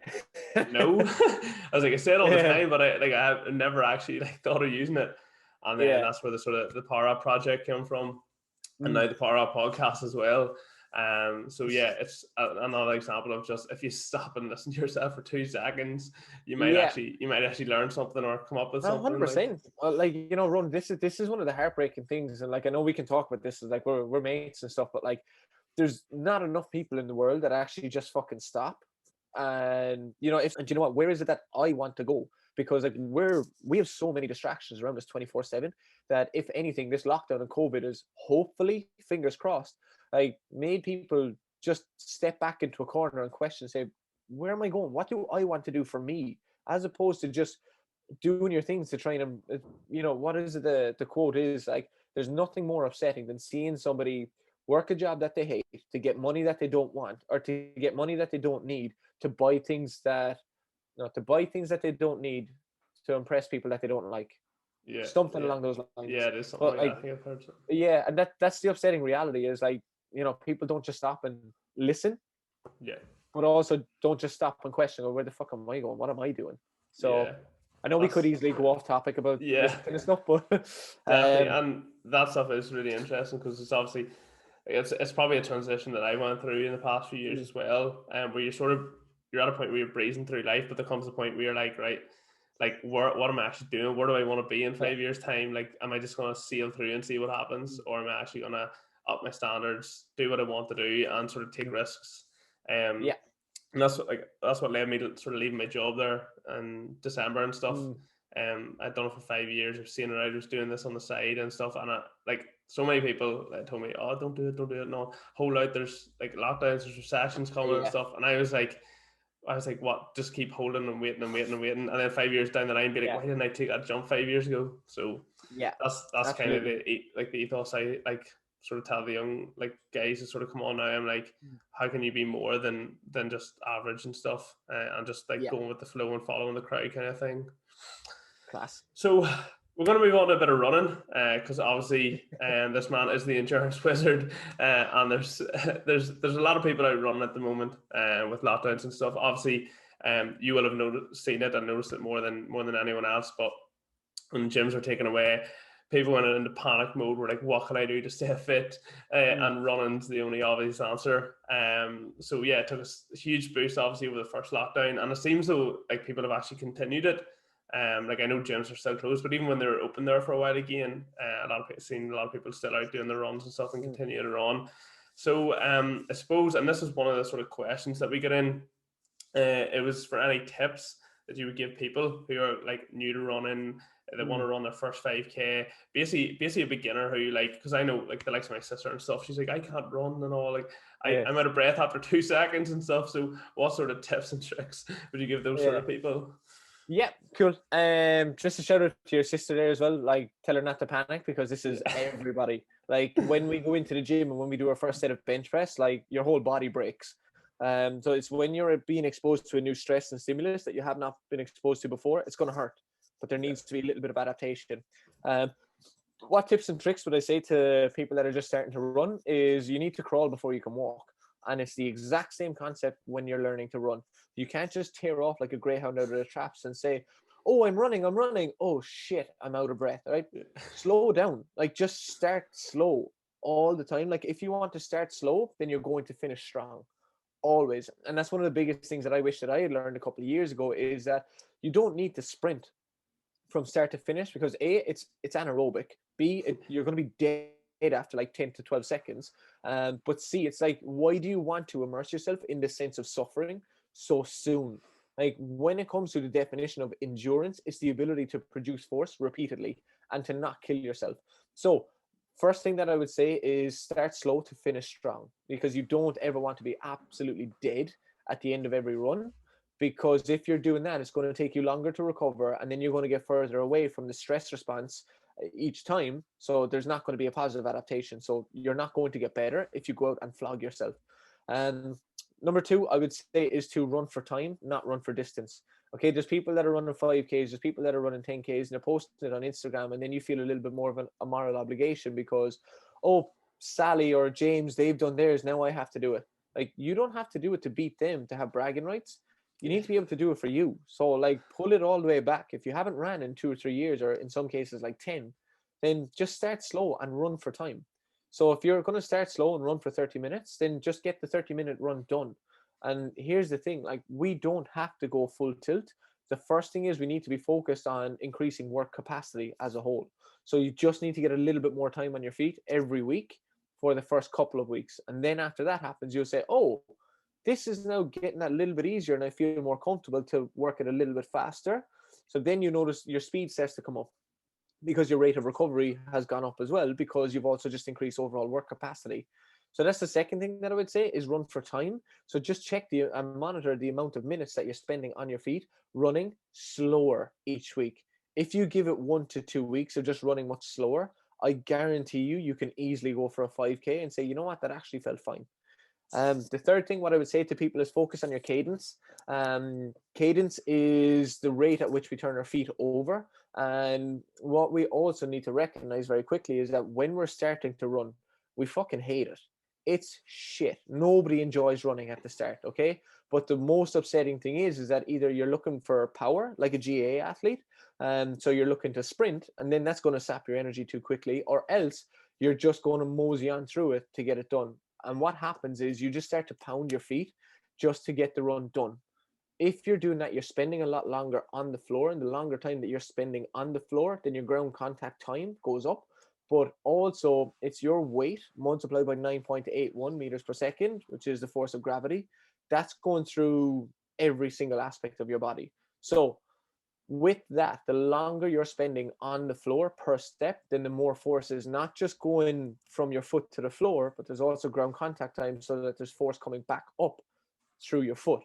S1: no. I was like, I say it all the
S2: Yeah.
S1: time, but I've never actually like thought of using it. And then
S2: Yeah.
S1: that's where the sort of the power up project came from, and
S2: Mm.
S1: now the power up podcast as well. So yeah, it's another example of just, if you stop and listen to yourself for 2 seconds, you might
S2: Yeah.
S1: actually learn something or come up with something.
S2: 100%. Like, Ron, this is one of the heartbreaking things, and like I know we can talk about this, like we're mates and stuff, but like there's not enough people in the world that actually just fucking stop. And and you know what? Where is it that I want to go? Because like we have so many distractions around us 24/7 that if anything, this lockdown and COVID is hopefully, fingers crossed, like made people just step back into a corner and question, say, where am I going? What do I want to do for me? As opposed to just doing your things to try and what is it, the quote is like, there's nothing more upsetting than seeing somebody work a job that they hate to get money that they don't want, or to get money that they don't need, to buy things that they don't need, to impress people that they don't like.
S1: Yeah,
S2: Something
S1: yeah,
S2: along those
S1: yeah.
S2: lines.
S1: It is something
S2: But
S1: like that.
S2: like,
S1: I think I've heard something.
S2: yeah, and that's the upsetting reality, is like, people don't just stop and listen,
S1: Yeah,
S2: but also don't just stop and question, well, where the fuck am I going? What am I doing? So
S1: yeah.
S2: I know we could
S1: That's
S2: easily go off topic about this
S1: yeah,
S2: kind of stuff, but
S1: definitely. And that stuff is really interesting because it's obviously it's probably a transition that I went through in the past few years
S2: mm,
S1: as well, where you're at a point where you're breezing through life, but there comes a point where you're like, right, like, what am I actually doing? Where do I want to be in
S2: yeah,
S1: 5 years' time? Like, am I just going to sail through and see what happens,
S2: mm,
S1: or am I actually going to up my standards, do what I want to do, and sort of take
S2: mm,
S1: risks? Um,
S2: yeah,
S1: and that's what led me to sort of leaving my job there in December and stuff.
S2: mm,
S1: I'd done it for 5 years. I've seen it. I was doing this on the side and stuff, and like, so many people told me, "Oh, don't do it, no, hold out. There's like lockdowns, there's recessions coming and
S2: yeah,
S1: stuff." And I was like, what? Just keep holding and waiting and waiting and waiting, and then 5 years down the line, be like,
S2: yeah,
S1: why didn't I take that jump 5 years ago? So
S2: yeah,
S1: that's kind of
S2: absolutely.
S1: the ethos I like sort of tell the young like guys to sort of come on now. I'm like,
S2: Mm,
S1: how can you be more than just average and stuff, and just like
S2: yeah,
S1: going with the flow and following the crowd kind of thing.
S2: class.
S1: So we're going to move on to a bit of running, because obviously, this man is the endurance wizard, and there's a lot of people out running at the moment, with lockdowns and stuff. Obviously, you will have seen it and noticed it more than anyone else. But when gyms were taken away, people went into panic mode. We're like, what can I do to stay fit?
S2: Mm,
S1: And running's the only obvious answer. So yeah, it took a huge boost obviously over the first lockdown, and it seems though like people have actually continued it. Like, I know gyms are still closed, but even when they were open there for a while again, seen a lot of people still out doing the runs and stuff and
S2: mm,
S1: continuing to run. So I suppose, and this is one of the sort of questions that we get in, it was for any tips that you would give people who are like new to running, that want
S2: mm,
S1: to run their first 5K, basically a beginner who, like, because I know like the likes of my sister and stuff, she's like, I can't run and all, like
S2: yeah,
S1: I'm out of breath after 2 seconds and stuff. So what sort of tips and tricks would you give those sort
S2: yeah.
S1: of people?
S2: Yeah, cool. Just a shout out to your sister there as well. Like, tell her not to panic, because this is everybody. Like, when we go into the gym and when we do our first set of bench press, like, your whole body breaks. So it's when you're being exposed to a new stress and stimulus that you have not been exposed to before, it's going to hurt. But there
S1: Yeah.
S2: needs to be a little bit of adaptation. What tips and tricks would I say to people that are just starting to run is, you need to crawl before you can walk. And it's the exact same concept when you're learning to run. You can't just tear off like a greyhound out of the traps and say, oh, I'm running. Oh shit, I'm out of breath. Right?
S1: Yeah.
S2: Slow down. Like, just start slow. all the time. Like if you want to start slow, then you're going to finish strong. Always. And that's one of the biggest things that I wish that I had learned a couple of years ago, is that you don't need to sprint from start to finish, because A, it's anaerobic. B, you're going to be dead after like 10 to 12 seconds. But C, it's like, why do you want to immerse yourself in the sense of suffering so soon? Like when it comes to the definition of endurance, it's the ability to produce force repeatedly and to not kill yourself. So first thing that I would say is start slow to finish strong, because you don't ever want to be absolutely dead at the end of every run. Because if you're doing that, it's going to take you longer to recover, and then you're going to get further away from the stress response each time. So there's not going to be a positive adaptation. So you're not going to get better if you go out and flog yourself. And number two, I would say, is to run for time, not run for distance. Okay, there's people that are running 5Ks, there's people that are running 10Ks, and they're posting it on Instagram, and then you feel a little bit more of a moral obligation because, oh, Sally or James, they've done theirs, now I have to do it. Like, you don't have to do it to beat them, to have bragging rights. You need to be able to do it for you. So like, pull it all the way back. If you haven't ran in 2 or 3 years, or in some cases like 10, then just start slow and run for time. So if you're going to start slow and run for 30 minutes, then just get the 30-minute run done. And here's the thing, like, we don't have to go full tilt. The first thing is we need to be focused on increasing work capacity as a whole. So you just need to get a little bit more time on your feet every week for the first couple of weeks. And then after that happens, you'll say, oh, this is now getting a little bit easier and I feel more comfortable to work it a little bit faster. So then you notice your speed starts to come up, because your rate of recovery has gone up as well, because you've also just increased overall work capacity. So that's the second thing that I would say, is run for time. So just check and monitor the amount of minutes that you're spending on your feet running slower each week. If you give it 1 to 2 weeks of just running much slower, I guarantee you can easily go for a 5K and say, you know what, that actually felt fine. The third thing, what I would say to people, is focus on your cadence. Cadence is the rate at which we turn our feet over. And what we also need to recognize very quickly is that when we're starting to run, we fucking hate it. It's shit. Nobody enjoys running at the start, okay? But the most upsetting thing is that either you're looking for power, like a GA athlete, so you're looking to sprint, and then that's going to sap your energy too quickly, or else you're just going to mosey on through it to get it done. And what happens is you just start to pound your feet just to get the run done. If you're doing that, you're spending a lot longer on the floor, and the longer time that you're spending on the floor, then your ground contact time goes up. But also, it's your weight multiplied by 9.81 meters per second, which is the force of gravity. That's going through every single aspect of your body. So with that, the longer you're spending on the floor per step, then the more force is not just going from your foot to the floor, but there's also ground contact time, so that there's force coming back up through your foot.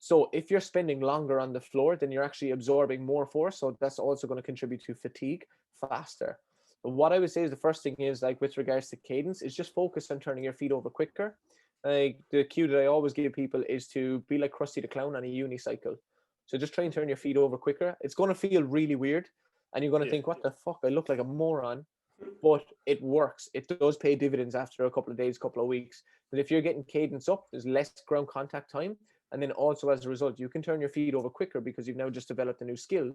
S2: So if you're spending longer on the floor, then you're actually absorbing more force. So that's also going to contribute to fatigue faster. But what I would say is, the first thing is, like, with regards to cadence, is just focus on turning your feet over quicker. Like, the cue that I always give people is to be like Krusty the Clown on a unicycle. So just try and turn your feet over quicker. It's going to feel really weird, and you're going to think, what the fuck, I look like a moron. But it works. It does pay dividends after a couple of days, couple of weeks. But if you're getting cadence up, there's less ground contact time. And then also, as a result, you can turn your feet over quicker, because you've now just developed a new skill.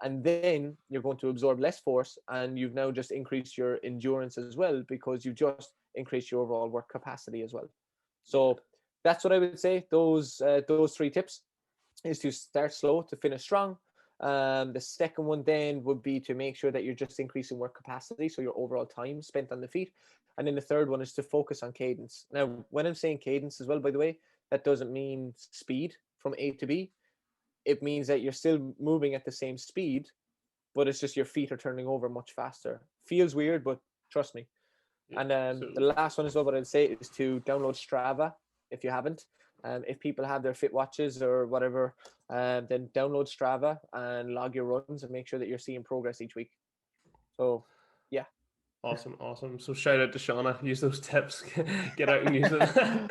S2: And then you're going to absorb less force, and you've now just increased your endurance as well, because you've just increased your overall work capacity as well. So that's what I would say. Those 3 tips is to start slow to finish strong. The second one then would be to make sure that you're just increasing work capacity, so your overall time spent on the feet. And then the third one is to focus on cadence. Now, when I'm saying cadence as well, by the way, that doesn't mean speed from A to B. It means that you're still moving at the same speed, but it's just your feet are turning over much faster. Feels weird, but trust me.
S1: Yeah,
S2: And the last one as well, what I'd say is to download Strava if you haven't. If people have their fit watches or whatever, then download Strava and log your runs and make sure that you're seeing progress each week. So, yeah.
S1: Awesome. So shout out to Shauna. Use those tips. Get out and use them.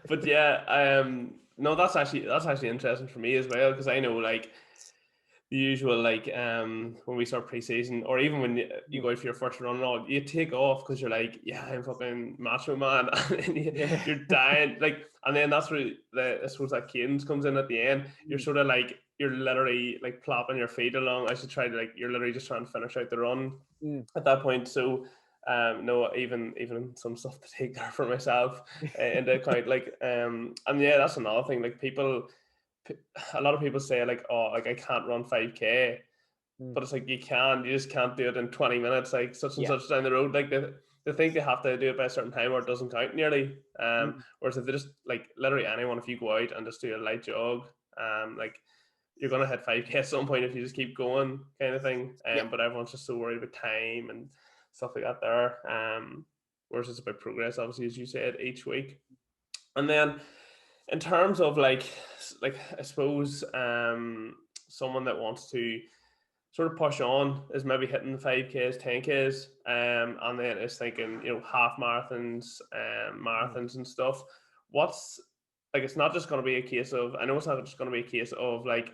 S1: But yeah, no, that's actually interesting for me as well, because I know, like, the usual, like, when we start preseason, or even when you go for your first run and all, you take off because you're like, yeah, I'm fucking macho man, and you're dying, like, and then that's where I suppose that cadence comes in at the end. You're sort of like, you're literally like plopping your feet along. I should try to, like, you're literally just trying to finish out the run at that point. So No, even some stuff to take there for myself into account. Like, and yeah, that's another thing. Like a lot of people say like, oh, like I can't run 5K,
S2: Mm.
S1: but it's like you just can't do it in 20 minutes, like such and
S2: Yeah.
S1: such down the road. Like they think they have to do it by a certain time or it doesn't count nearly.
S2: Mm.
S1: Whereas if they just like literally anyone, if you go out and just do a light jog, like you're gonna hit 5K at some point if you just keep going, kind of thing.
S2: Yeah.
S1: But everyone's just so worried about time and stuff like that there. Whereas it's about progress, obviously, as you said, each week. And then in terms of like I suppose someone that wants to sort of push on is maybe hitting the 5Ks, 10Ks, and then is thinking, half marathons,
S2: Mm.
S1: marathons and stuff. What's like, it's not just going to be a case of, I know it's not just going to be a case of like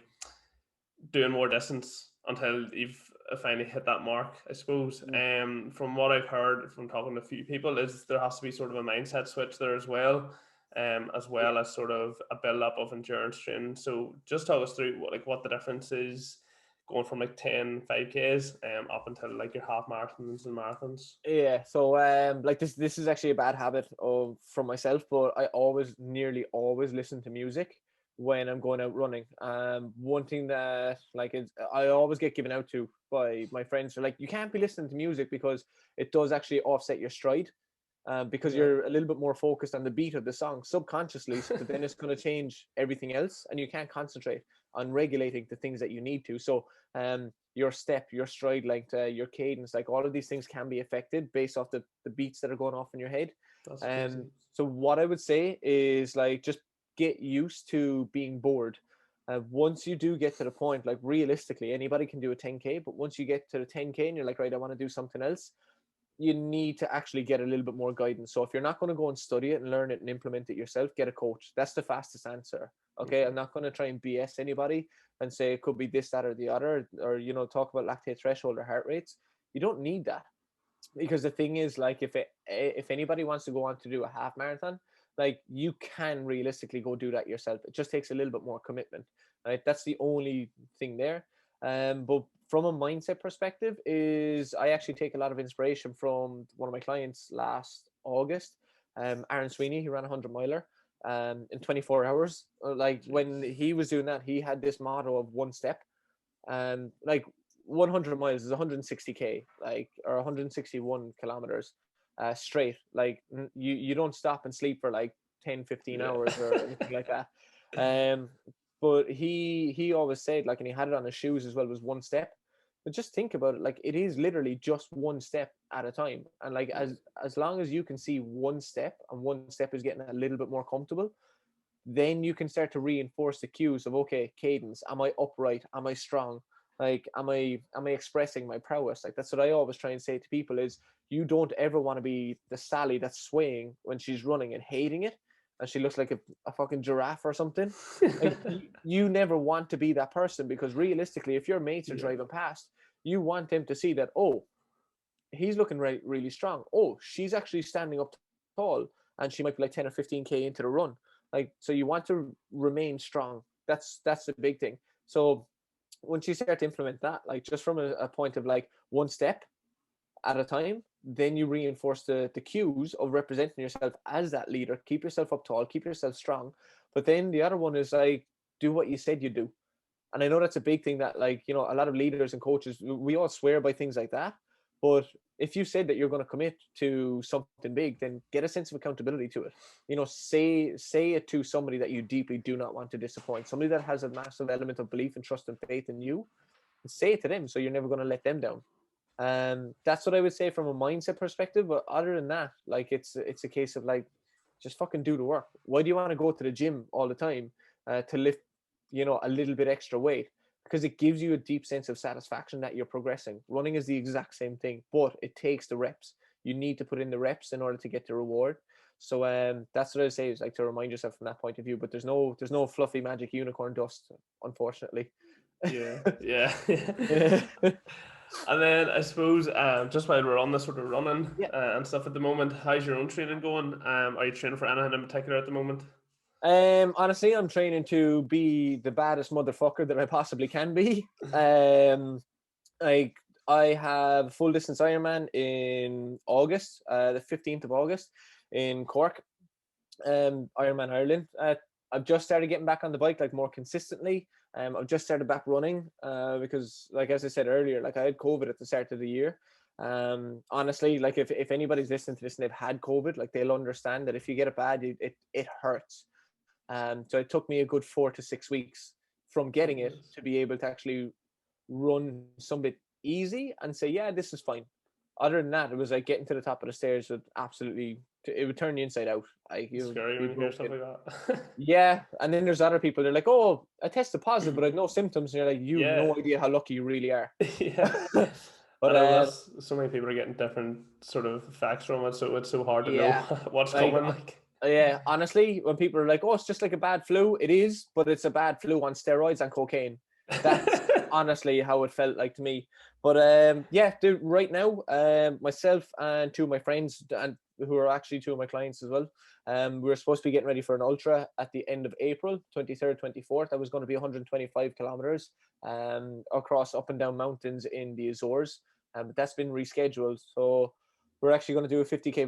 S1: doing more distance until you've finally hit that mark, I suppose.
S2: Mm.
S1: From what I've heard from talking to a few people, is there has to be sort of a mindset switch there as
S2: Yeah.
S1: well as sort of a build up of endurance training. So just talk us through what the difference is going from like 10 5Ks up until like your half marathons and marathons.
S2: Yeah, so like this is actually a bad habit of from myself, but I nearly always listen to music when I'm going out running. One thing that like I always get given out to by my friends. They're like, you can't be listening to music because it does actually offset your stride. Because
S1: Yeah.
S2: you're a little bit more focused on the beat of the song subconsciously, but then it's going to change everything else, and you can't concentrate on regulating the things that you need to. So, your step, your stride length, your cadence, like all of these things can be affected based off the beats that are going off in your head.
S1: That's crazy.
S2: So what I would say is like just get used to being bored. Once you do get to the point, like realistically, anybody can do a 10K, but once you get to the 10K and you're like, right, I want to do something else, you need to actually get a little bit more guidance. So if you're not going to go and study it and learn it and implement it yourself, get a coach. That's the fastest answer. Okay. I'm not going to try and BS anybody and say it could be this, that, or the other, or, talk about lactate threshold or heart rates. You don't need that, because the thing is, like, if anybody wants to go on to do a half marathon, like, you can realistically go do that yourself. It just takes a little bit more commitment, right? That's the only thing there. But from a mindset perspective, is I actually take a lot of inspiration from one of my clients last August, Aaron Sweeney. He ran a 100 miler in 24 hours. Like, when he was doing that, he had this motto of one step. Like, 100 miles is 160k, like, or 161 kilometers straight. Like, you don't stop and sleep for like 10-15
S1: Yeah.
S2: hours or anything like that. But he always said, like, and he had it on his shoes as well, was one step. But just think about it, like, it is literally just one step at a time. And like, as long as you can see one step, and one step is getting a little bit more comfortable, then you can start to reinforce the cues of, okay, cadence, am I upright, am I strong, like, am I expressing my prowess? Like, that's what I always try and say to people is, you don't ever want to be the Sally that's swaying when she's running and hating it, and she looks like a fucking giraffe or something. Like, you never want to be that person, because realistically, if your mates are
S1: Yeah.
S2: driving past, you want them to see that, oh, he's looking really strong, oh, she's actually standing up tall, and she might be like 10 or 15k into the run. Like, so you want to remain strong. That's the big thing. So once you start to implement that, like, just from a point of like one step at a time, then you reinforce the cues of representing yourself as that leader. Keep yourself up tall, keep yourself strong. But then the other one is like, do what you said you do. And I know that's a big thing that, like, a lot of leaders and coaches, we all swear by things like that. But if you said that you're going to commit to something big, then get a sense of accountability to it. Say it to somebody that you deeply do not want to disappoint, somebody that has a massive element of belief and trust and faith in you. Say it to them, so you're never going to let them down. That's what I would say from a mindset perspective. But other than that, like, it's a case of like, just fucking do the work. Why do you want to go to the gym all the time to lift, a little bit extra weight? Because it gives you a deep sense of satisfaction that you're progressing. Running is the exact same thing, but it takes the reps. You need to put in the reps in order to get the reward. So that's what I say, is like, to remind yourself from that point of view. But there's no fluffy magic unicorn dust, unfortunately.
S1: Yeah. Yeah.
S2: Yeah.
S1: And then I suppose just while we're on this sort of running
S2: Yeah.
S1: and stuff at the moment, how's your own training going? Are you training for anything in particular at the moment?
S2: Honestly, I'm training to be the baddest motherfucker that I possibly can be. Like, I have full distance Ironman in August, the 15th of August in Cork, Ironman Ireland. I've just started getting back on the bike like more consistently. I've just started back running because, like as I said earlier, like I had COVID at the start of the year. Honestly, like if anybody's listening to this and they've had COVID, like they'll understand that if you get it bad, it hurts. So it took me a good 4 to 6 weeks from getting it to be able to actually run some bit easy and say, yeah, this is fine. Other than that, it was like getting to the top of the stairs would absolutely, it would turn you inside out. Like
S1: It's
S2: you'd
S1: scary
S2: be
S1: when you hear stuff
S2: broken.
S1: like that.
S2: Yeah, and then there's other people. They're like, "Oh, I tested positive, but I had no symptoms." And you're like, "You have
S1: Yeah.
S2: no idea how lucky you really are."
S1: Yeah. I
S2: But
S1: know that's so many people are getting different sort of effects from it, so it's so hard to know
S2: yeah,
S1: what's
S2: like
S1: coming. Like,
S2: yeah, honestly, when people are like, "Oh, it's just like a bad flu," it is, but it's a bad flu on steroids and cocaine. That's honestly how it felt like to me. But yeah, dude, right now, myself and two of my friends, and who are actually two of my clients as well, we were supposed to be getting ready for an ultra at the end of April, 23rd, 24th. That was going to be 125 kilometers across up and down mountains in the Azores. But that's been rescheduled. So we're actually going to do a 50K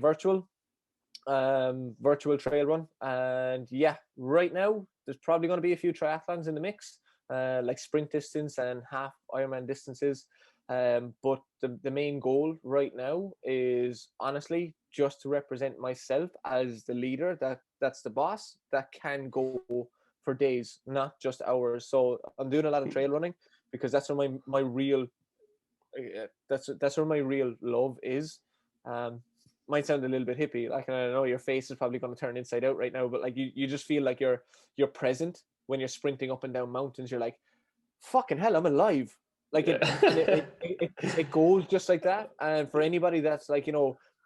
S2: virtual trail run. And yeah, right now, there's probably going to be a few triathlons in the mix, like sprint distance and half Ironman distances. But the main goal right now is honestly just to represent myself as the leader, that's the boss that can go for days, not just hours. So I'm doing a lot of trail running because that's where my real that's where my real love is. Might sound a little bit hippie, like, and I know your face is probably going to turn inside out right now, but like you just feel like you're present when you're sprinting up and down mountains. You're like, fucking hell, I'm alive. Like it,
S1: yeah.
S2: and it goes just like that. And for anybody that's like,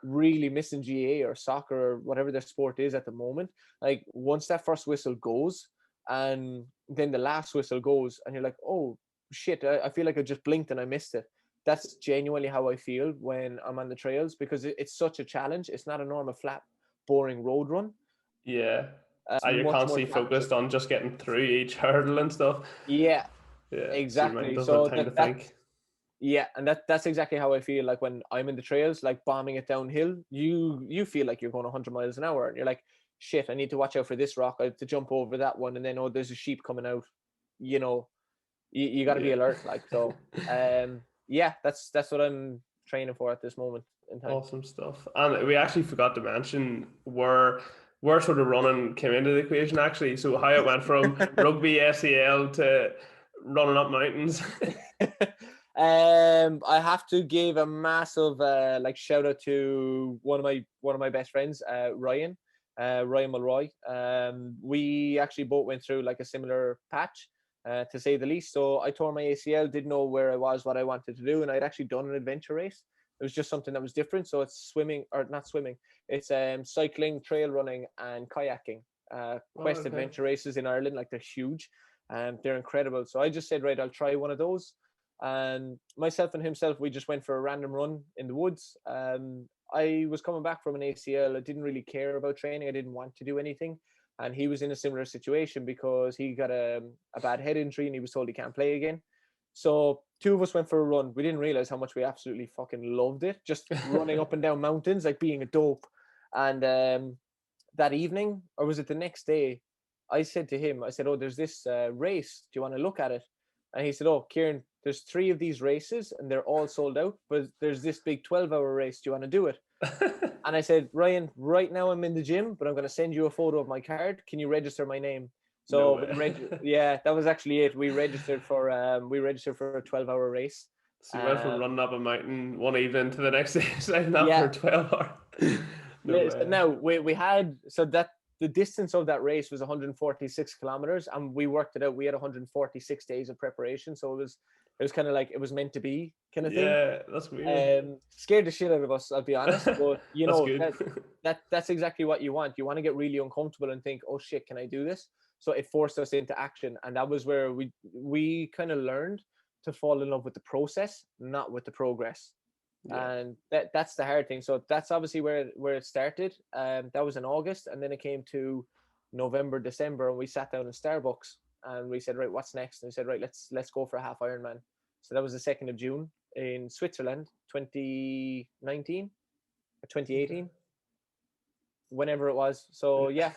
S2: really missing GA or soccer or whatever their sport is at the moment, like once that first whistle goes and then the last whistle goes and you're like, oh shit, I feel like I just blinked and I missed it. That's genuinely how I feel when I'm on the trails because it's such a challenge. It's not a normal flat, boring road run.
S1: Yeah.
S2: It's
S1: You're
S2: much more
S1: constantly
S2: challenging.
S1: focused on just getting through each hurdle and stuff.
S2: Yeah,
S1: Yeah. So your mind
S2: exactly.
S1: doesn't have
S2: So
S1: time to
S2: that
S1: think.
S2: yeah, and that's exactly how I feel like when I'm in the trails, like bombing it downhill. You feel like you're going 100 miles an hour, and you're like, shit, I need to watch out for this rock. I have to jump over that one, and then oh, there's a sheep coming out. You know, you got to be
S1: Yeah.
S2: alert. Like so, yeah, that's what I'm training for at this moment in time.
S1: Awesome stuff. And we actually forgot to mention where sort of running came into the equation actually. So how it went from rugby SEL to running up mountains.
S2: I have to give a massive like shout out to one of my best friends, Ryan Mulroy. We actually both went through like a similar patch, to say the least. So I tore my ACL, didn't know where I was, what I wanted to do, and I'd actually done an adventure race. It was just something that was different. So it's swimming, or not swimming. It's cycling, trail running, and kayaking.
S1: Oh,
S2: Quest
S1: okay.
S2: adventure races in Ireland, like they're huge. They're incredible. So I just said, right, I'll try one of those. And myself and himself, we just went for a random run in the woods. I was coming back from an ACL. I didn't really care about training. I didn't want to do anything. And he was in a similar situation because he got a bad head injury and he was told he can't play again. So two of us went for a run. We didn't realize how much we absolutely fucking loved it. Just running up and down mountains, like being a dope. And that evening, or was it the next day, I said to him, I said, oh, there's this race. Do you want to look at it? And he said, oh, Kieran, there's 3 of these races and they're all sold out, but there's this big 12-hour race. Do you want to do it? And I said, Ryan, right now I'm in the gym, but I'm going to send you a photo of my card. Can you register my name?
S1: No
S2: So
S1: way.
S2: yeah, that was actually it. We registered for a 12-hour race.
S1: So you went from
S2: Um,
S1: running up a mountain one evening to the next day, signing up for
S2: yeah,
S1: 12 hours. No
S2: so
S1: way.
S2: now we had so that the distance of that race was 146 kilometers, and we worked it out. We had 146 days of preparation, so it was kind of like it was meant to be kind of thing.
S1: Yeah, that's weird.
S2: Scared the shit out of us, I'll be honest. But
S1: That's good.
S2: that's exactly what you want. You want to get really uncomfortable and think, oh shit, can I do this? So it forced us into action, and that was where we kind of learned to fall in love with the process, not with the progress.
S1: Yeah.
S2: And that's the hard thing. So that's obviously where it started. That was in August, and then it came to November, December, and we sat down in Starbucks and we said, right, what's next? And we said, right, let's go for a half Ironman. So that was the 2nd of June. in Switzerland, 2019 or
S1: Okay.
S2: 2018, whenever it was. So yeah,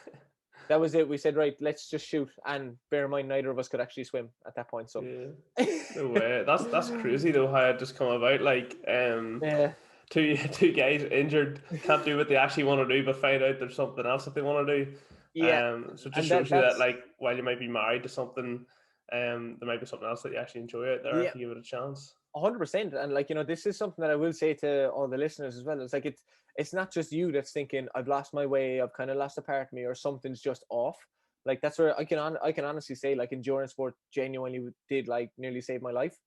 S2: that was it. We said, right, let's just shoot. And bear in mind, neither of us could actually swim at that point. So
S1: Yeah. No way. That's crazy though how it just come about. Like
S2: yeah,
S1: two guys injured can't do what they actually want to do, but find out there's something else that they want to do.
S2: yeah,
S1: So it just
S2: and
S1: shows you that
S2: that's
S1: like while you might be married to something, there might be something else that you actually enjoy out there
S2: yeah,
S1: if you give it a chance.
S2: 100%. And like, this is something that I will say to all the listeners as well. It's like it's not just you that's thinking I've lost my way, I've kind of lost a part of me, or something's just off. Like that's where I can honestly say like endurance sport genuinely did like nearly save my life.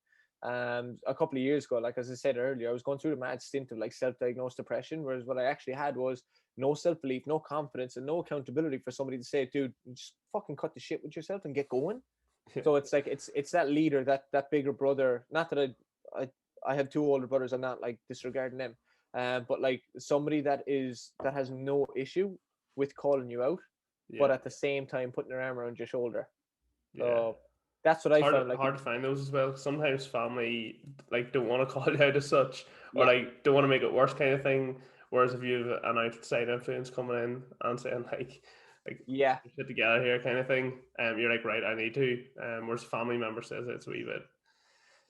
S2: A couple of years ago, like as I said earlier, I was going through a mad stint of like self-diagnosed depression, whereas what I actually had was no self-belief, no confidence, and no accountability for somebody to say, dude, just fucking cut the shit with yourself and get going. So it's like it's that leader, that bigger brother. Not that I I have two older brothers. I'm not like disregarding them, but like somebody that has no issue with calling you out, but
S1: Yeah,
S2: at the same time putting their arm around your shoulder.
S1: yeah.
S2: So that's what
S1: It's
S2: I
S1: hard
S2: found. Like
S1: hard to find those as well. Sometimes family like don't want to call you out as such, or
S2: yeah,
S1: like don't want to make it worse kind of thing. Whereas if you have an outside influence coming in and saying like
S2: yeah,
S1: shit together here kind of thing, you're like right, I need to. Whereas family member says it's a wee bit.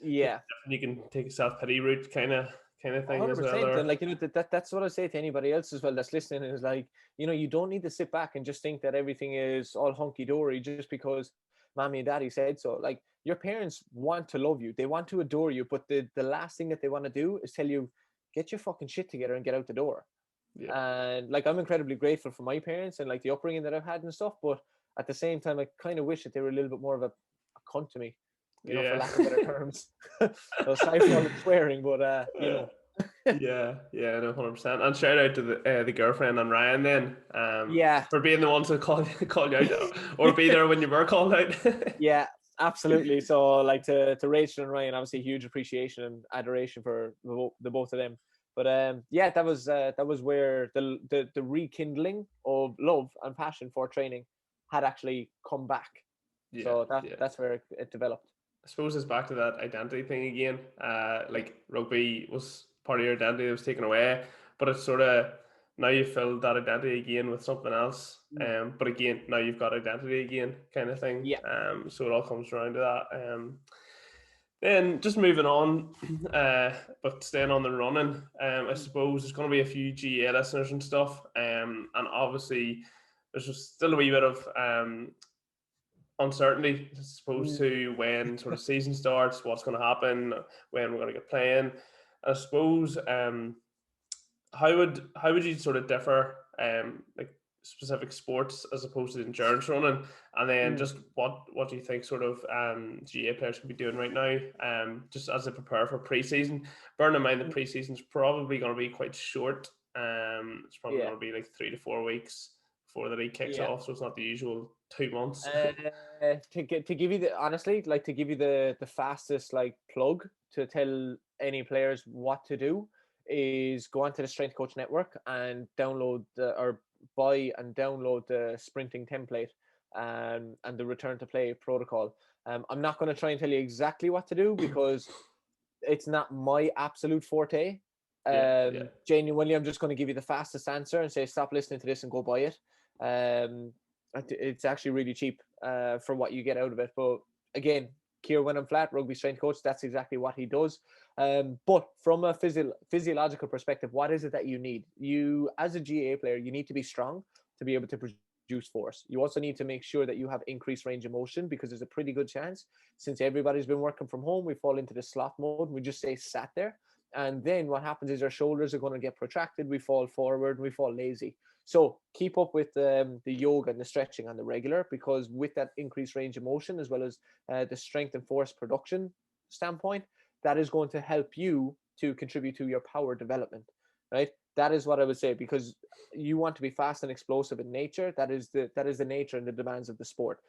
S1: Yeah,
S2: yeah.
S1: you can take a self pity route kind of thing as well.
S2: 100%. And
S1: Or
S2: like, that's what I say to anybody else as well that's listening is like, you don't need to sit back and just think that everything is all hunky dory just because mommy and daddy said so. Like, your parents want to love you, they want to adore you, but the last thing that they want to do is tell you, get your fucking shit together and get out the door.
S1: yeah,
S2: And like, I'm incredibly grateful for my parents and like the upbringing that I've had and stuff. But at the same time, I kind of wish that they were a little bit more of a cunt to me, for
S1: yeah.
S2: lack of better terms. So sorry for all the swearing, but
S1: Yeah, no, 100%. And shout out to the girlfriend and Ryan then,
S2: yeah.
S1: for being the ones to call you out or be there when you were called out.
S2: Yeah, absolutely. So like to Rachel and Ryan, obviously huge appreciation and adoration for the both of them. But yeah, that was where the rekindling of love and passion for training had actually come back.
S1: Yeah,
S2: So
S1: yeah.
S2: that's where it developed.
S1: I suppose it's back to that identity thing again. Like rugby was part of your identity that was taken away, but it's sort of now you filled that identity again with something else.
S2: Mm.
S1: But again, now you've got identity again, kind of thing.
S2: Yeah.
S1: So it all comes around to that. Then just moving on, but staying on the running, I
S2: Mm.
S1: suppose there's going to be a few GA listeners and stuff, and obviously there's just still a wee bit of uncertainty as opposed
S2: Mm.
S1: to when sort of season starts, what's going to happen, when we're going to get playing. I suppose how would you sort of differ like specific sports as opposed to endurance running, and then
S2: Mm.
S1: just what do you think sort of GA players could be doing right now, just as they prepare for preseason. Bearing in mind the
S2: Mm.
S1: preseason's probably going to be quite short. It's probably
S2: Yeah.
S1: going to be like 3 to 4 weeks before the league kicks
S2: Yeah.
S1: off, so it's not the usual 2 months.
S2: To give you the honestly, like to give you the fastest like plug to tell any players what to do is go onto the Strength Coach Network and download or buy and download the sprinting template and the return to play protocol. I'm not going to try and tell you exactly what to do because it's not my absolute forte.
S1: Yeah, yeah,
S2: Genuinely, I'm just going to give you the fastest answer and say stop listening to this and go buy it. It's actually really cheap for what you get out of it. But again, Kieran when I'm flat, rugby strength coach, that's exactly what he does. But from a physiological perspective, what is it that you need? You, as a GA player, you need to be strong to be able to produce force. You also need to make sure that you have increased range of motion because there's a pretty good chance, since everybody's been working from home, we fall into the sloth mode. We just stay sat there. And then what happens is our shoulders are going to get protracted. We fall forward and we fall lazy. So keep up with the yoga and the stretching on the regular, because with that increased range of motion, as well as the strength and force production standpoint, that is going to help you to contribute to your power development, right? That is what I would say, because you want to be fast and explosive in nature. That is the nature and the demands of the sport.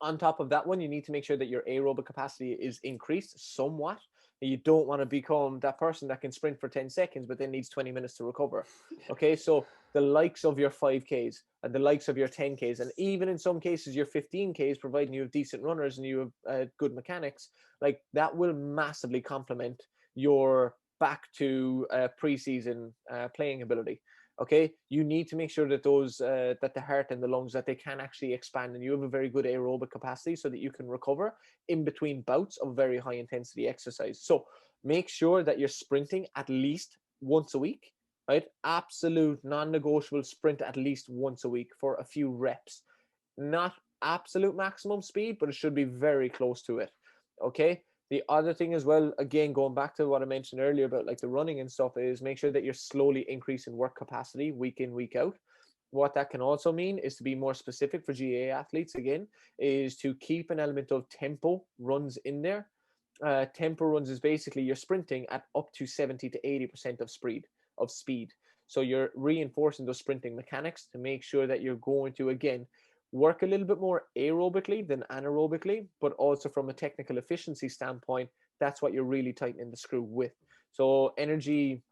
S2: On top of that one, you need to make sure that your aerobic capacity is increased somewhat. You don't want to become that person that can sprint for 10 seconds, but then needs 20 minutes to recover. Okay, so the likes of your 5Ks and the likes of your 10Ks, and even in some cases your 15Ks, providing you have decent runners and you have good mechanics, like that will massively complement you're back to preseason playing ability. Okay, you need to make sure that those that the heart and the lungs, that they can actually expand, and you have a very good aerobic capacity so that you can recover in between bouts of very high intensity exercise. So make sure that you're sprinting at least once a week, right? Absolute non-negotiable sprint at least once a week for a few reps. Not absolute maximum speed, but it should be very close to it. Okay. The other thing as well, again, going back to what I mentioned earlier about like the running and stuff, is make sure that you're slowly increasing work capacity week in, week out. What that can also mean is, to be more specific for GA athletes, again, is to keep an element of tempo runs in there. Tempo runs is basically you're sprinting at up to 70 to 80% of speed. So you're reinforcing those sprinting mechanics to make sure that you're going to, again, work a little bit more aerobically than anaerobically, but also from a technical efficiency standpoint, that's what you're really tightening the screw with. So energy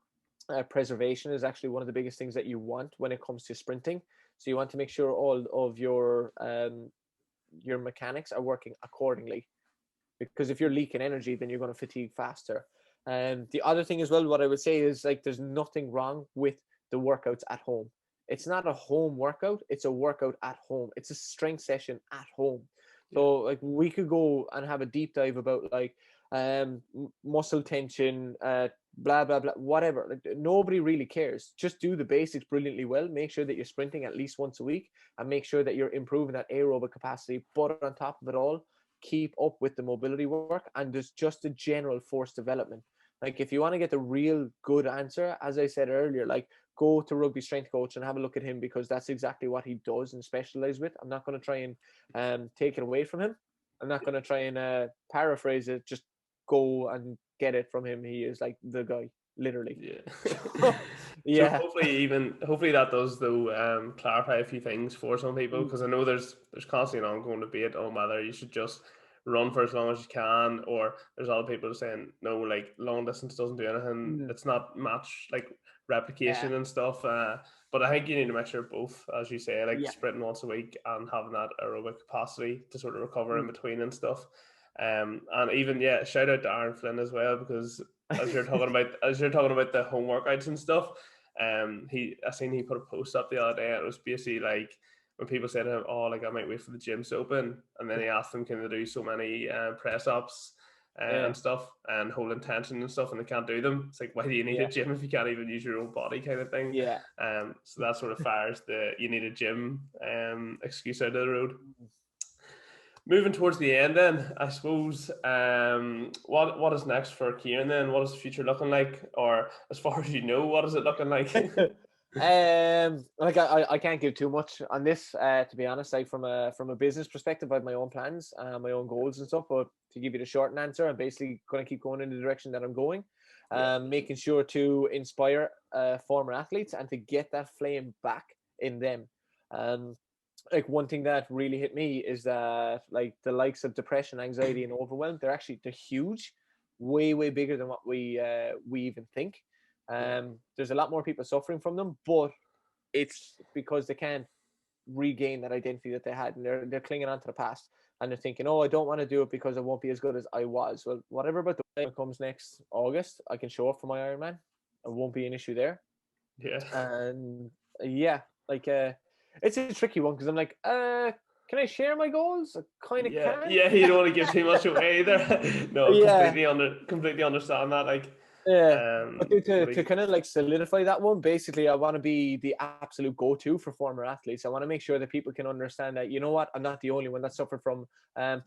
S2: preservation is actually one of the biggest things that you want when it comes to sprinting. So you want to make sure all of your mechanics are working accordingly, because if you're leaking energy, then you're going to fatigue faster. And the other thing as well, what I would say is, like, there's nothing wrong with the workouts at home. It's not a home workout, it's a workout at home. It's a strength session at home. So like we could go and have a deep dive about like muscle tension, blah blah blah, whatever. Like, nobody really cares. Just do the basics brilliantly well. Make sure that you're sprinting at least once a week, and make sure that you're improving that aerobic capacity. But on top of it all, keep up with the mobility work, and there's just a general force development. Like, if you want to get the real good answer, as I said earlier, like, go to rugby strength coach and have a look at him, because that's exactly what he does and specialize with. I'm not going to try and take it away from him. I'm not going to try and paraphrase it. Just go and get it from him. He is like the guy, literally.
S1: Yeah. So
S2: Yeah.
S1: hopefully that does though clarify a few things for some people,
S2: Mm.
S1: because I know there's constantly an ongoing debate on whether you should just run for as long as you can, or there's other people saying no, like long distance doesn't do anything.
S2: Mm.
S1: It's not match like
S2: Yeah.
S1: replication and stuff. But I think you need to make sure both, as you say, like
S2: Yeah.
S1: sprinting once a week and having that aerobic capacity to sort of recover in
S2: Mm.
S1: between and stuff. And even shout out to Aaron Flynn as well, because as you're talking about the home workouts and stuff, I seen he put a post up the other day, and it was basically like when people said to him, "Oh, like I might wait for the gyms to open," and then he asked them, "Can they do so many press ups
S2: Yeah.
S1: and stuff and holding tension and stuff?" And they can't do them. It's like, why do you need a
S2: Yeah.
S1: gym if you can't even use your own body, kind of thing.
S2: Yeah.
S1: So that sort of fires the "you need a gym" excuse out of the road. Moving towards the end, then I suppose, what is next for Kieran? Then what is the future looking like, or as far as you know, what is it looking like?
S2: Like I can't give too much on this, to be honest. Like, from a business perspective, I have my own plans, my own goals and stuff. But to give you the short answer, I'm basically going to keep going in the direction that I'm going,
S1: Yeah,
S2: making sure to inspire former athletes and to get that flame back in them. Like, one thing that really hit me is that, like, the likes of depression, anxiety, and overwhelm, they're huge, way bigger than what we even think.
S1: yeah,
S2: There's a lot more people suffering from them, but it's because they can't regain that identity that they had, and they're clinging on to the past, and they're thinking, oh, I don't want to do it because I won't be as good as I was. Well, whatever about the when it comes next August, I can show up for my Ironman. It won't be an issue there.
S1: yeah.
S2: And yeah, like it's a tricky one, because I'm like, can I share my goals? I kind of
S1: Yeah,
S2: can.
S1: yeah, you don't want to give too much away either. No,
S2: Yeah.
S1: completely understand that. Like,
S2: Yeah, but to
S1: totally.
S2: kind of like solidify that one, basically, I want to be the absolute go-to for former athletes. I want to make sure that people can understand that, you know what, I'm not the only one that suffered from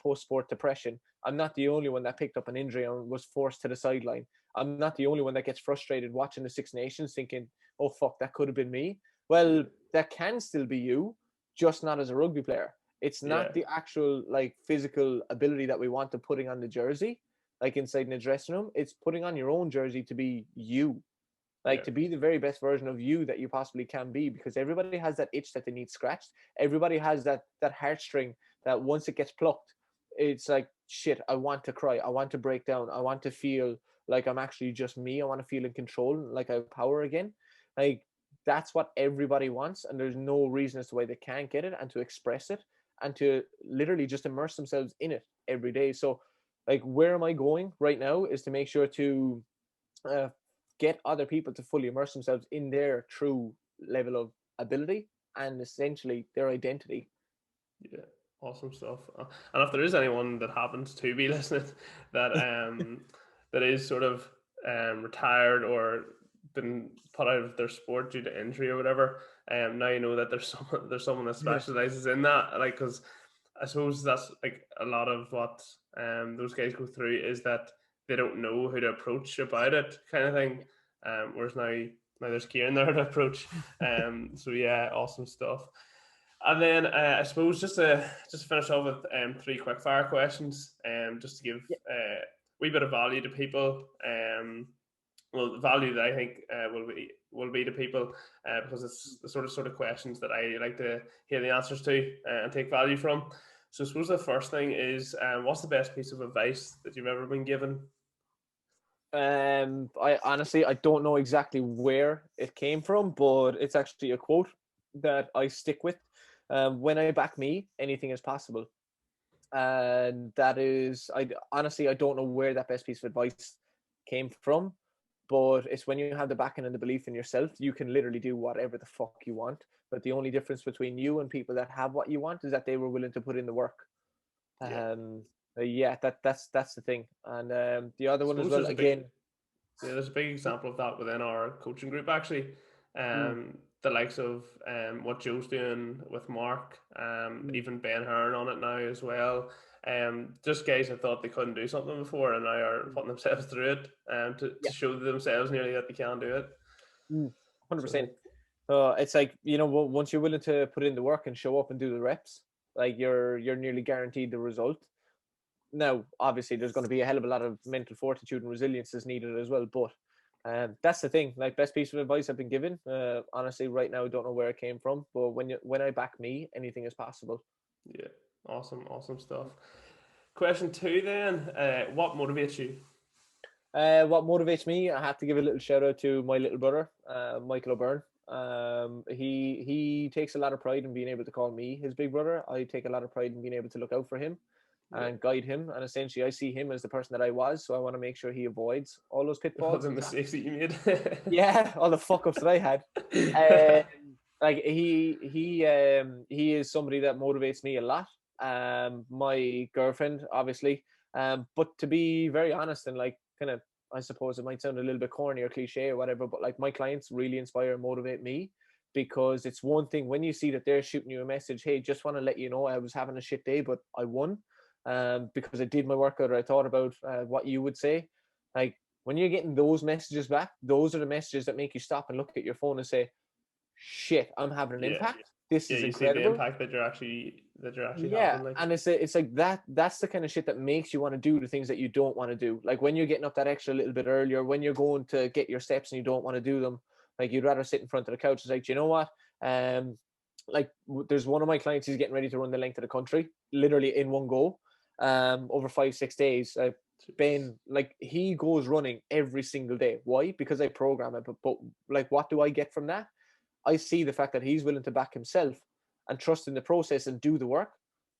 S2: post-sport depression. I'm not the only one that picked up an injury and was forced to the sideline. I'm not the only one that gets frustrated watching the Six Nations thinking, oh, fuck, that could have been me. Well, that can still be you, just not as a rugby player. It's
S1: Yeah,
S2: not the actual like physical ability that we want to putting on the jersey, like inside in the dressing room. It's putting on your own jersey to be you, like
S1: yeah,
S2: to be the very best version of you that you possibly can be, because everybody has that itch that they need scratched. Everybody has that heartstring that once it gets plucked, it's like, shit, I want to cry, I want to break down, I want to feel like I'm actually just me, I want to feel in control, like I have power again. Like, that's what everybody wants, and there's no reason as to why they can't get it, and to express it, and to literally just immerse themselves in it every day. So like, where am I going right now is to make sure to uh, get other people to fully immerse themselves in their true level of ability and essentially their identity.
S1: Yeah, awesome stuff. And if there is anyone that happens to be listening that that is sort of retired or been put out of their sport due to injury or whatever, now you know that there's someone that
S2: Yeah.
S1: specializes in that. Like, because I suppose that's like a lot of what those guys go through is that they don't know who to approach about it, kind of thing. Whereas now there's Kieran there to approach. So yeah, awesome stuff. And then I suppose just to finish off with three quick fire questions, just to give
S2: Yeah.
S1: a wee bit of value to people. Well, the value that I think will be to people, because it's the sort of questions that I like to hear the answers to and take value from. So I suppose the first thing is, what's the best piece of advice that you've ever been given?
S2: I honestly I don't know exactly where it came from, but it's actually a quote that I stick with. When I back me, anything is possible, and that is honestly I don't know where that best piece of advice came from, but it's when you have the backing and the belief in yourself, you can literally do whatever the fuck you want. But the only difference between you and people that have what you want is that they were willing to put in the work.
S1: Yeah,
S2: Um, yeah, that's the thing, and the other
S1: I
S2: one as
S1: suppose
S2: well. Again,
S1: there's a big example of that within our coaching group actually.
S2: mm,
S1: The likes of what Joe's doing with Mark,
S2: mm,
S1: even Ben Hearn on it now as well. Just guys that thought they couldn't do something before and now are
S2: mm,
S1: putting themselves through it, to
S2: yeah,
S1: show themselves nearly that they can do it.
S2: 100%.
S1: So
S2: So it's like once you're willing to put in the work and show up and do the reps, like you're nearly guaranteed the result. Now, obviously, there's going to be a hell of a lot of mental fortitude and resilience is needed as well. But that's the thing. Like best piece of advice I've been given. Honestly, right now, I don't know where it came from. But when I back me, anything is possible.
S1: yeah, awesome stuff. Question two then, what motivates you?
S2: What motivates me? I have to give a little shout out to my little brother, Michael O'Byrne. He takes a lot of pride in being able to call me his big brother. I take a lot of pride in being able to look out for him
S1: Yeah,
S2: and guide him. And essentially, I see him as the person that I was, so I want to make sure he avoids all those
S1: all
S2: pitfalls
S1: the
S2: and traps.
S1: mistakes that you made.
S2: Yeah, all the fuck ups that I had. Like he is somebody that motivates me a lot. My girlfriend, obviously. But to be very honest and like kind of, I suppose it might sound a little bit corny or cliche or whatever, but like my clients really inspire and motivate me because it's one thing when you see that they're shooting you a message, hey, just want to let you know I was having a shit day, but I won, because I did my workout or I thought about what you would say. Like when you're getting those messages back, those are the messages that make you stop and look at your phone and say, shit, I'm having an
S1: Yeah,
S2: impact. This
S1: yeah,
S2: is
S1: you see the
S2: incredible.
S1: impact that you're actually
S2: Yeah,
S1: having, like.
S2: and it's like that's the kind of shit that makes you want to do the things that you don't want to do. Like when you're getting up that extra little bit earlier, when you're going to get your steps and you don't want to do them, like you'd rather sit in front of the couch. It's like, do you know what? Um, there's one of my clients who's getting ready to run the length of the country, literally in one go, over 5 6 days. Ben, like he goes running every single day. Why? Because I program it. But like, what do I get from that? I see the fact that he's willing to back himself and trust in the process and do the work.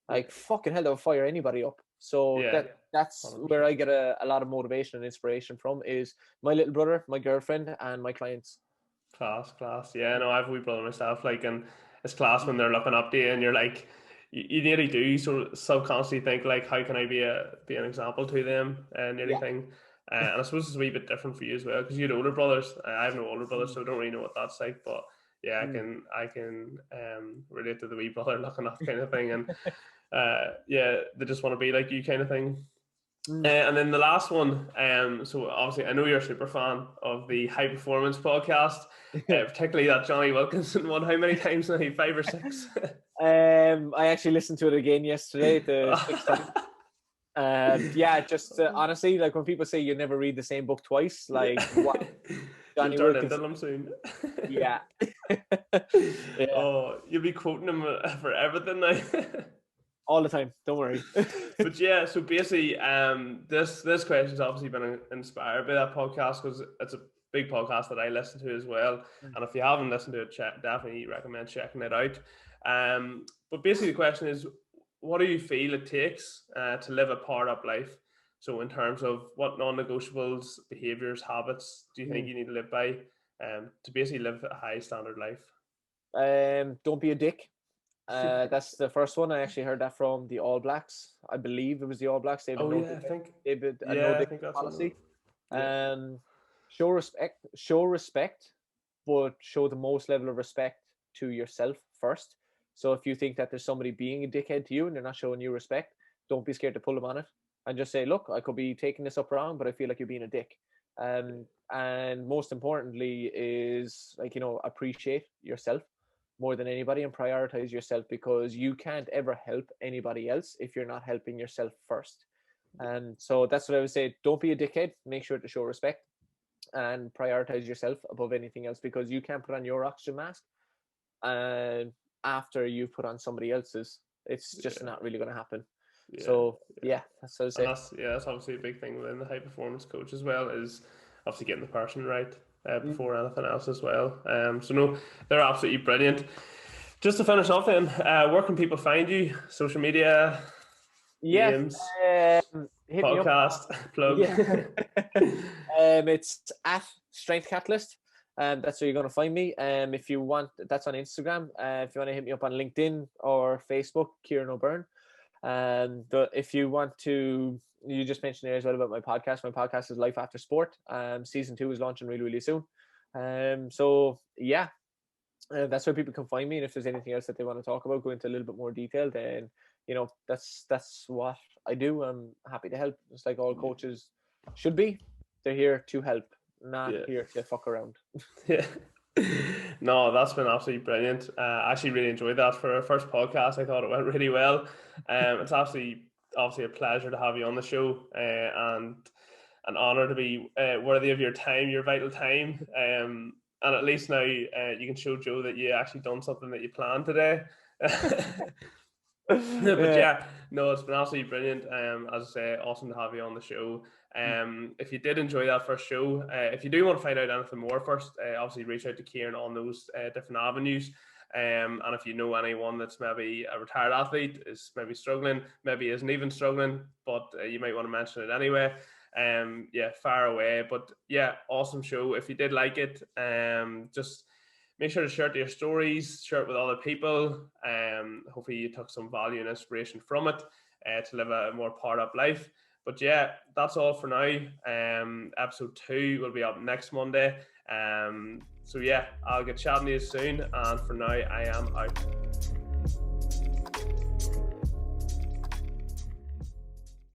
S1: Yeah,
S2: Like fucking hell, that would fire anybody up. So
S1: yeah,
S2: that's where
S1: 100%.
S2: I get a lot of motivation and inspiration from is my little brother, my girlfriend, and my clients.
S1: Class. Yeah, no, I have a wee brother myself. Like, and it's class when they're looking up to you, and you're like, you nearly do sort of subconsciously think like, how can I be an example to them, and nearly
S2: Yeah.
S1: thing. And I suppose it's a wee bit different for you as well because you had older brothers. I have no older brothers, so I don't really know what that's like. But yeah,
S2: Mm.
S1: I can relate to the wee brother looking up kind of thing, and yeah, they just want to be like you kind of thing.
S2: Mm.
S1: And then the last one, so obviously I know you're a super fan of the High Performance podcast, particularly that Johnny Wilkinson one. How many times now? 5 or 6?
S2: I actually listened to it again yesterday, the sixth time. Yeah, just honestly, like when people say you never read the same book twice, like what
S1: You'll
S2: Johnny
S1: turn into
S2: Wilkinson.
S1: them soon.
S2: Yeah. Yeah,
S1: Oh, you'll be quoting him for everything now.
S2: all the time. Don't worry.
S1: But yeah, so basically, this question's obviously been inspired by that podcast because it's a big podcast that I listen to as well. And if you haven't listened to it, definitely recommend checking it out. But basically, the question is, what do you feel it takes to live a powered up life? So in terms of what non-negotiables, behaviours, habits do you think you need to live by to basically live a high standard life?
S2: Don't be a dick. That's the first one. I actually heard that from the All Blacks. I believe it was the All Blacks. They have a
S1: Oh
S2: no
S1: yeah, I
S2: dick,
S1: think
S2: they have a no
S1: yeah, I
S2: dick
S1: think that's
S2: policy.
S1: yeah.
S2: Show respect, but show the most level of respect to yourself first. So if you think that there's somebody being a dickhead to you and they're not showing you respect, don't be scared to pull them on it and just say, look, I could be taking this up wrong, but I feel like you're being a dick. And most importantly is, like, appreciate yourself more than anybody and prioritize yourself, because you can't ever help anybody else if you're not helping yourself first. And so that's what I would say. Don't be a dickhead. Make sure to show respect and prioritize yourself above anything else, because you can't put on your oxygen mask and after you've put on somebody else's. It's just not really going to happen. So that's what I would say.
S1: And that's obviously a big thing within the high performance coach as well, is obviously getting the person right before anything else as well. So no, they're absolutely brilliant. Just to finish off then, where can people find you? Social media, games,
S2: hit
S1: podcast,
S2: me up.
S1: plug.
S2: It's at Strength Catalyst. That's where you're going to find me. If you want, that's on Instagram. If you want to hit me up on LinkedIn or Facebook, Kieran O'Byrne. If you want to, you just mentioned there as well about my podcast. My podcast is Life After Sport. Season 2 is launching really, really soon. So yeah, that's where people can find me. And if there's anything else that they want to talk about, go into a little bit more detail, then that's what I do. I'm happy to help. It's like all coaches should be. They're here to help, not here to fuck around.
S1: Yeah. No, that's been absolutely brilliant. I actually really enjoyed that for our first podcast. I thought it went really well. It's obviously a pleasure to have you on the show, and an honor to be worthy of your time, your vital time. And at least now you can show Joe that you actually done something that you planned today. But yeah, no, it's been absolutely brilliant. As I say, awesome to have you on the show. If you did enjoy that first show, if you do want to find out anything more first, obviously reach out to Kieran on those different avenues. And if you know anyone that's maybe a retired athlete, is maybe struggling, maybe isn't even struggling, but you might want to mention it anyway. Far away. But yeah, awesome show. If you did like it, just make sure to share it to your stories, share it with other people. Hopefully you took some value and inspiration from it to live a more powered up life. But yeah, that's all for now. Episode 2 will be up next Monday. So yeah, I'll get chatting to you soon. And for now, I am out.